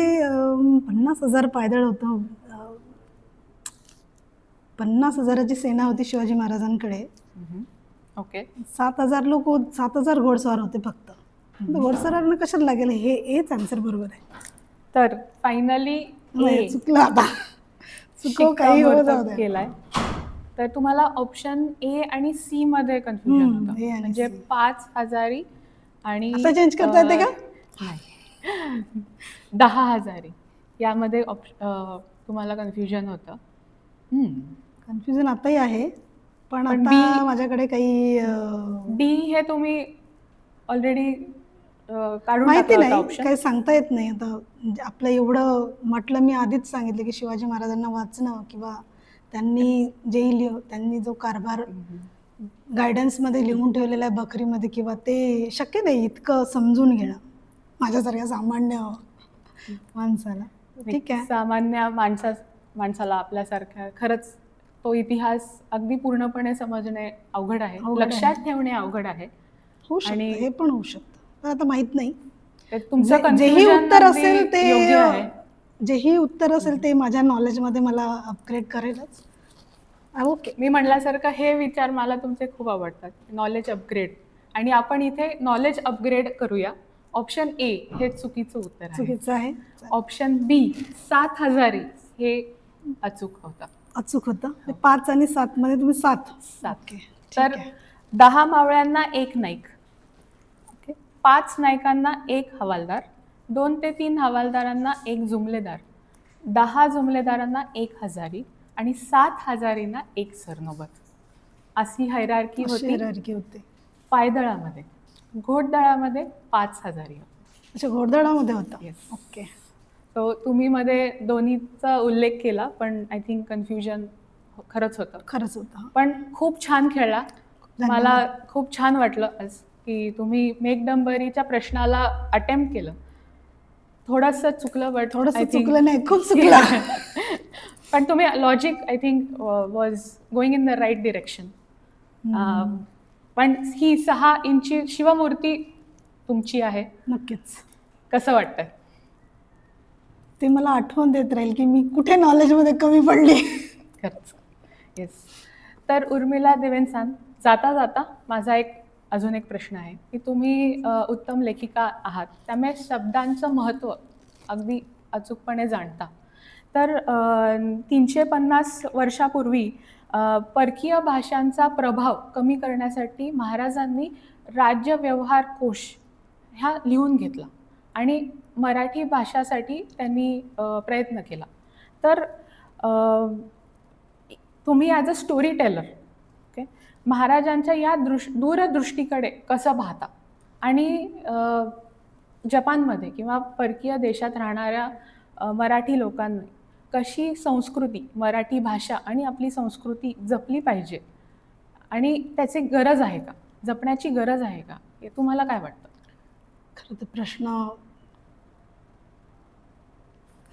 50,000 पायदळ होतं. 50,000ची सेना होती शिवाजी महाराजांकडे. ओके. 7,000 लोक 7,000 घोडस्वार होते फक्त. घोडस्वारांना कशाला लागेल? हेच आन्सर बरोबर आहे. तर फायनली चुकलं आता. चुकव काही हो जाऊ दे. केलाय. तर तुम्हाला ऑप्शन ए आणि सी मध्ये कन्फ्युजन A होतं. आणि म्हणजे C. 5 हजारी आणि आता चेंज करता येते का? नाही. 10 हजारी यामध्ये तुम्हाला कन्फ्युजन होतं. कन्फ्युजन आताही आहे, पण पण आता माझ्याकडे काही डी हे तुम्ही ऑलरेडी काढून माहिती टाकलं होतं नाही, ऑप्शन. काही सांगता येत नाही. आता म्हणजे आपलं एवढं म्हटलं, मी आधीच सांगितलं की शिवाजी महाराजांना वाचणं किंवा त्यांनी जो कारभार गायडन्समध्ये लिहून ठेवलेला आहे बखरीमध्ये, किंवा ते शक्य नाही इतकं समजून घेणं माझ्यासारख्या सामान्य माणसाला. ठीक आहे. सामान्य माणसाला आपल्यासारख्या खरंच तो इतिहास अगदी पूर्णपणे समजणे अवघड आहे, लक्षात ठेवणे अवघड आहे. होऊ शकतं, हे पण होऊ शकतं, पण आता माहित नाही. तर तुमचं जेही confusion उत्तर अगदी असेल योग्य आहे. जेही उत्तर असेल ते माझ्या नॉलेजमध्ये मला अपग्रेड करेलच. ओके. मी म्हणल्यासारखं हे विचार मला तुमचे खूप आवडतात, नॉलेज अपग्रेड. आणि आपण इथे नॉलेज अपग्रेड करूया. ऑप्शन ए हे चुकीचं उत्तर आहे. चुकीचं आहे. ऑप्शन बी 7 हजारी हे अचूक होतं. अचूक होतं. 5 आणि 7 मध्ये तुम्ही 7. ओके. तर 10 मावळ्यांना 1 नाईक, ओके, 5 नाईकांना 1 हवालदार, 2 ते 3 हवालदारांना 1 जुमलेदार, 10 जुमलेदारांना 1 हजारी आणि 7 हजारींना 1 सरनोबत, अशी हायरार्की होते. पायदळामध्ये. घोडदळामध्ये 5 हजारी होती. अच्छा, घोडदळामध्ये होता. येस. ओके. सो तुम्ही मध्ये दोन्हीचा उल्लेख केला, पण आय थिंक कन्फ्युजन खरंच होतं. खरंच होतं. पण खूप छान खेळला. मला खूप छान वाटलं आज की तुम्ही मेघडंबरीच्या प्रश्नाला अटेम्प्ट केलं. थोडंसं चुकलं बट थोडंसं चुकलं नाही, खूप चुकलं. पण तुम्ही logic I think was going in the right direction. पण ही 6 इंची शिवमूर्ती तुमची आहे, नक्कीच कसं वाटतं? ते मला आठवण देत राहील की मी कुठे नॉलेजमध्ये कमी पडली. खरंच. येस. तर उर्मिला देवेनसान, जाता जाता माझा अजून एक प्रश्न आहे की तुम्ही उत्तम लेखिका आहात, त्यामुळे शब्दांचं महत्त्व अगदी अचूकपणे जाणता. तर 350 वर्षापूर्वी परकीय भाषांचा प्रभाव कमी करण्यासाठी महाराजांनी राज्य व्यवहार कोश ह्या लिहून घेतला आणि मराठी भाषासाठी त्यांनी प्रयत्न केला. तर तुम्ही as a storyteller okay महाराजांच्या या दूरदृष्टीकडे कसं पाहता आणि जपानमध्ये किंवा परकीय देशात राहणाऱ्या मराठी लोकांनी कशी संस्कृती, मराठी भाषा आणि आपली संस्कृती जपली पाहिजे आणि त्याची गरज आहे का, जपण्याची गरज आहे का, हे तुम्हाला काय वाटतं? खरं तर प्रश्न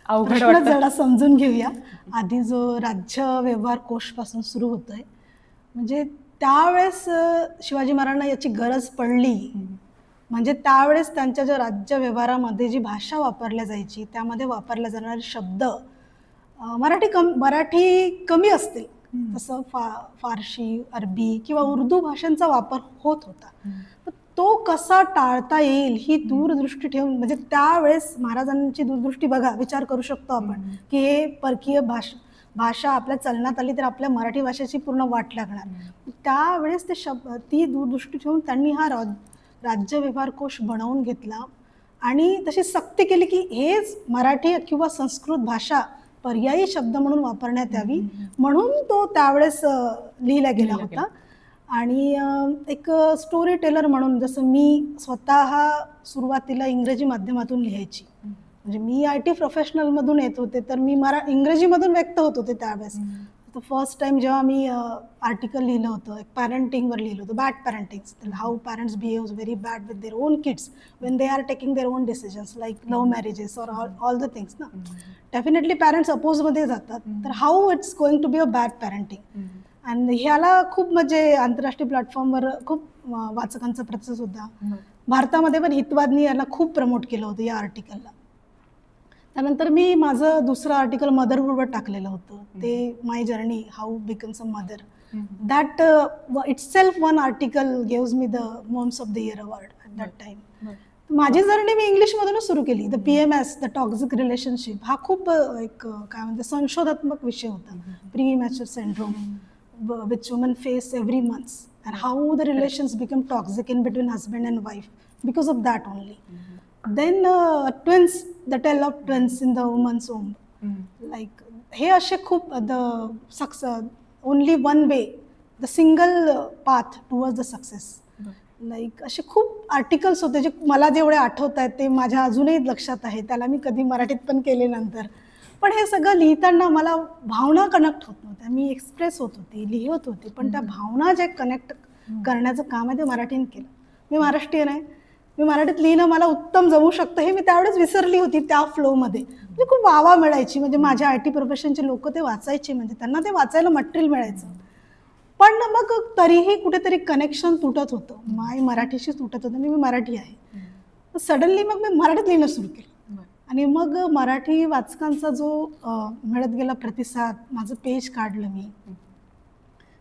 अवघड वाटतं. जरा समजून घेऊया. आधी जो राज्य व्यवहार कोशपासून सुरू होतोय, म्हणजे त्यावेळेस शिवाजी महाराजांना याची गरज पडली. म्हणजे त्यावेळेस त्यांच्या ज्या राज्य व्यवहारामध्ये जी भाषा वापरल्या जायची, त्यामध्ये वापरले जाणारे शब्द मराठी कमी असतील, तसं फारशी, अरबी किंवा उर्दू भाषांचा वापर होत होता. तो कसा टाळता येईल ही दूरदृष्टी ठेवून, म्हणजे त्यावेळेस महाराजांची दूरदृष्टी बघा, विचार करू शकतो आपण की हे परकीय भाषा आपल्या चलनात आली तर आपल्या मराठी भाषेची पूर्ण वाट लागणार. त्यावेळेस ती दूरदृष्टी ठेवून त्यांनी हा राज्य व्यवहार कोश बनवून घेतला आणि तशी सक्ती केली की हेच मराठी किंवा संस्कृत भाषा पर्यायी शब्द म्हणून वापरण्यात यावी, म्हणून तो त्यावेळेस लिहिला गेला होता. आणि एक स्टोरी टेलर म्हणून, जसं मी स्वतः सुरुवातीला इंग्रजी माध्यमातून लिहायची, म्हणजे मी IT प्रोफेशनलमधून येत होते, तर मी इंग्रजीमधून व्यक्त होत होते त्यावेळेस. तर फर्स्ट टाइम जेव्हा मी आर्टिकल लिहिलं होतं, एक पॅरेंटिंगवर लिहिलं होतं, bad parenting, how parents behaves very bad with their own kids when they are taking their own decisions like love marriages or all the things ना. डेफिनेटली पॅरेंट्स अपोजमध्ये जातात, तर how it's going to be a bad parenting. आणि ह्याला खूप म्हणजे आंतरराष्ट्रीय प्लॅटफॉर्मवर खूप वाचकांचा प्रतिसाद होता. भारतामध्ये पण हितवादनी याला खूप प्रमोट केलं होतं या आर्टिकलला. त्यानंतर मी माझं दुसरं आर्टिकल मदरहूडवर टाकलेलं होतं, ते my journey how becomes a mother. That itself one article gives me the moms of the year award at that time. माझी जर्नी मी इंग्लिशमधूनच सुरू केली. The PMS, the toxic relationship, हा खूप एक काय म्हणते संशोधात्मक विषय होता. Premature syndrome which women face every month and how the relations become toxic in between husband and wife because of that only. Then twins, the tale of twins in the woman's womb. Like हे असे खूप the success, only one way, the single path towards the success. Like असे खूप articles होते जे मला जेवढे आठवत आहेत ते माझ्या अजूनही लक्षात आहे. त्याला मी कधी मराठीत पण केले नंतर. पण हे सगळं लिहिताना मला भावना कनेक्ट होत नव्हत्या. मी एक्सप्रेस होत होती, लिहित होती, पण त्या भावना ज्या कनेक्ट करण्याचं काम आहे ते मराठीने केलं. मी महाराष्ट्रीयन आहे, मी मराठीत लिहिणं मला उत्तम जमू शकतं हे मी त्यावेळेस विसरली होती त्या फ्लोमध्ये. म्हणजे खूप वावा मिळायची, म्हणजे माझ्या IT प्रोफेशनचे लोक ते वाचायचे, म्हणजे त्यांना ते वाचायला मटेरियल मिळायचं. पण मग तरीही कुठेतरी कनेक्शन तुटत होतं, मराठीशी तुटत होतं. मी मराठी आहे, सडनली मग मी मराठीत लिहिणं सुरू केलं. आणि मग मराठी वाचकांचा जो मिळत गेला प्रतिसाद, माझं पेज काढलं मी.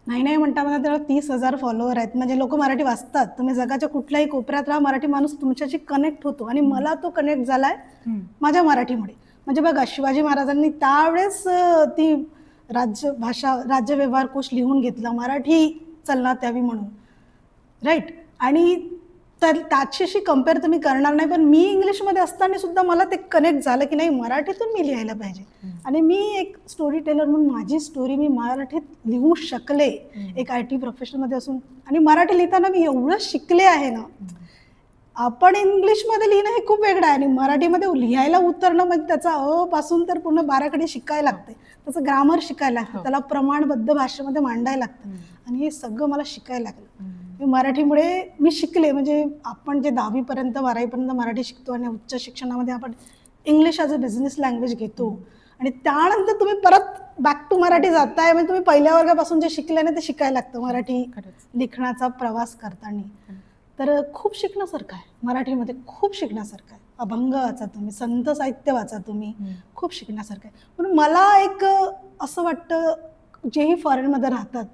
नाही म्हणता मला त्याला 30,000 फॉलोअर आहेत. म्हणजे लोक मराठी वाचतात, तुम्ही जगाच्या कुठल्याही कोपऱ्यात राहा, मराठी माणूस तुमच्याशी कनेक्ट होतो. आणि मला तो कनेक्ट झालाय माझ्या मराठीमुळे. म्हणजे बघा, शिवाजी महाराजांनी त्यावेळेस ती राज्य व्यवहार कोश लिहून घेतला, मराठी चलनात यावी म्हणून, राईट. आणि तर त्याच्याशी कम्पेअर तर मी करणार नाही, पण मी इंग्लिशमध्ये असताना सुद्धा मला ते कनेक्ट झालं की नाही, मराठीतून मी लिहायला पाहिजे. आणि मी एक स्टोरी टेलर म्हणून माझी स्टोरी मी मराठीत लिहू शकले, एक IT प्रोफेशनमध्ये असून. आणि मराठी लिहिताना मी एवढं शिकले आहे ना. आपण इंग्लिशमध्ये लिहिणं हे खूप वेगळं आहे आणि मराठीमध्ये लिहायला उतरणं म्हणजे त्याचा पासून तर पूर्ण 12कडे शिकायला लागते, त्याचं ग्रामर शिकायला लागतं, त्याला प्रमाणबद्ध भाषेमध्ये मांडायला लागतं. आणि हे सगळं मला शिकायला लागलं. मराठीमुळे मी शिकले. म्हणजे आपण जे 10वीपर्यंत 12वीपर्यंत मराठी शिकतो आणि उच्च शिक्षणामध्ये आपण English as a business language घेतो आणि त्यानंतर तुम्ही परत बॅक टू मराठी जाताय, म्हणजे तुम्ही पहिल्या वर्गापासून जे शिकले ना ते शिकायला लागतं मराठी लिखाणाचा प्रवास करताना. तर खूप शिकण्यासारखं आहे मराठीमध्ये, खूप शिकण्यासारखं आहे. अभंग वाचा तुम्ही, संत साहित्य वाचा तुम्ही, खूप शिकण्यासारखं आहे. म्हणून मला एक असं वाटतं, जेही फॉरेनमध्ये राहतात,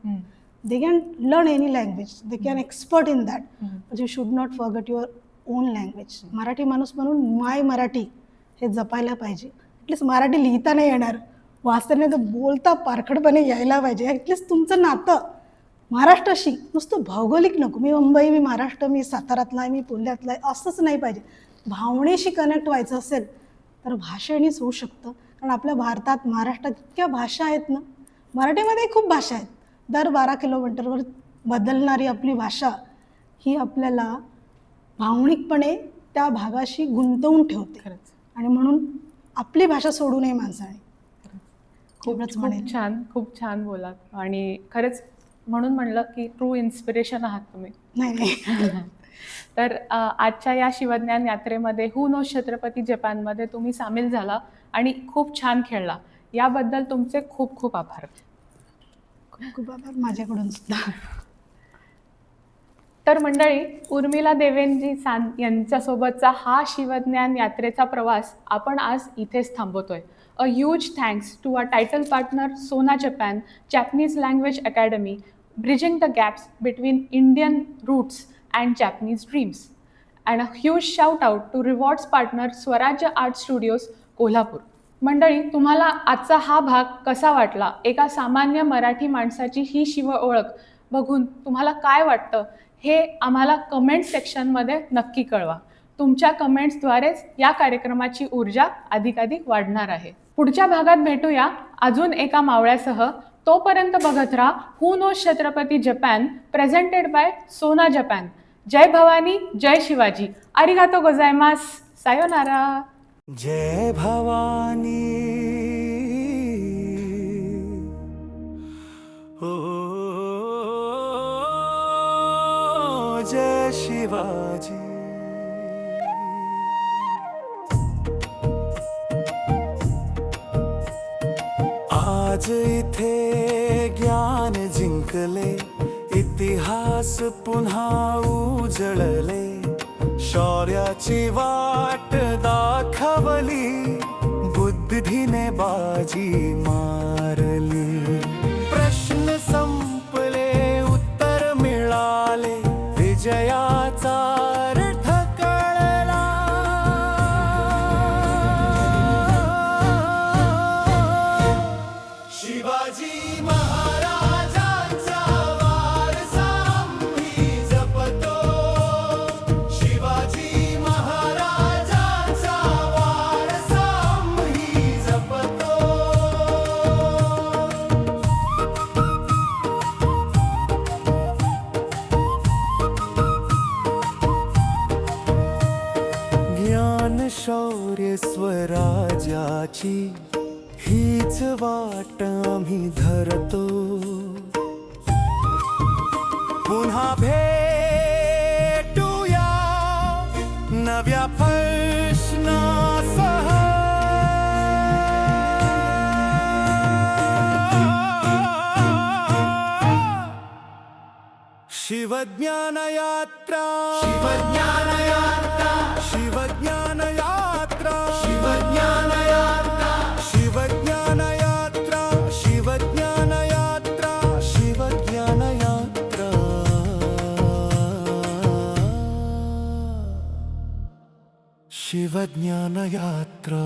they can learn any language, they can expert in that, but you should not forget your on language. Marathi माणूस म्हणून माय मराठी हे जपायला पाहिजे. ॲटलिस्ट मराठी लिहिता नाही येणार, वाचता नाही, तर बोलता पारखडपणे यायला पाहिजे. ॲटलिस्ट तुमचं नातं महाराष्ट्राशी नुसतं भौगोलिक नको, मी मुंबई, मी महाराष्ट्र, मी साताऱ्यातला आहे, मी पुण्यातला आहे, असंच नाही पाहिजे. भावनेशी कनेक्ट व्हायचं असेल तर भाषेनेच होऊ शकतं. कारण आपल्या भारतात, महाराष्ट्रात इतक्या भाषा आहेत ना, मराठीमध्ये खूप भाषा आहेत. दर 12 किलोमीटरवर बदलणारी आपली भाषा ही आपल्याला भावनिकपणे त्या भागाशी गुंतवून ठेवते. आणि म्हणून आपली भाषा सोडू नये माणसाने. खूप छान बोलात. आणि खरंच म्हणून म्हणलं की ट्रू इन्स्पिरेशन आहात तुम्ही. नाही. तर आजच्या या शिवज्ञान यात्रेमध्ये हू नोज छत्रपती जपानमध्ये तुम्ही सामील झाला आणि खूप छान खेळला. याबद्दल तुमचे खूप खूप आभार. खूप आभार माझ्याकडून सुद्धा. तर मंडळी, उर्मिला देवेंजी यांच्यासोबतचा हा शिवज्ञान यात्रेचा प्रवास आपण आज इथेच थांबवतोय. A huge thanks to our title partner Sona Japan, Japanese language academy, bridging the gaps between Indian roots and Japanese dreams. And a huge shout out to rewards partner Swarajya art studios Kolhapur. मंडळी, तुम्हाला आजचा हा भाग कसा वाटला? एका सामान्य मराठी माणसाची ही शिव ओळख बघून तुम्हाला काय वाटतं हे आम्हाला कमेंट सेक्शनमध्ये नक्की कळवा. तुमच्या कमेंट्सद्वारेच या कार्यक्रमाची ऊर्जा अधिकाधिक वाढणार आहे. पुढच्या भागात भेटूया अजून एका मावळ्यासह. तोपर्यंत बघत राहा who knows Chhatrapati Japan, presented by Sona Japan. जय भवानी, जय शिवाजी. आरिगातो गोजायमास. सायोनारा. जय भवानी, हो जय शिवाजी. आज इथे ज्ञान जिंकले, इतिहास पुन्हा उजळले, शौर्याची वाट दाखवली, बुद्धीने बाजी मारली. प्रश्न संपले, उत्तर मिळाले, विजयाचा अर्थ कळला. शिवाजी महाराजांचा वारसा आम्ही जपतो. शिवाजी महाराजांचा वारसा आम्ही जपतो. ज्ञान शौर्य स्वराज्याची हीच वाट आम्ही धरतो. पुन्हा भेटूया नव्या प्रश्नासह. शिवज्ञान यात्रा, शिवज्ञान यात्रा, शिवज्ञान यात्रा, शिवज्ञान यात्रा, शिवज्ञान यात्रा, शिवज्ञान यात्रा, शिवज्ञान यात्रा. शिवज्ञान यात्रा.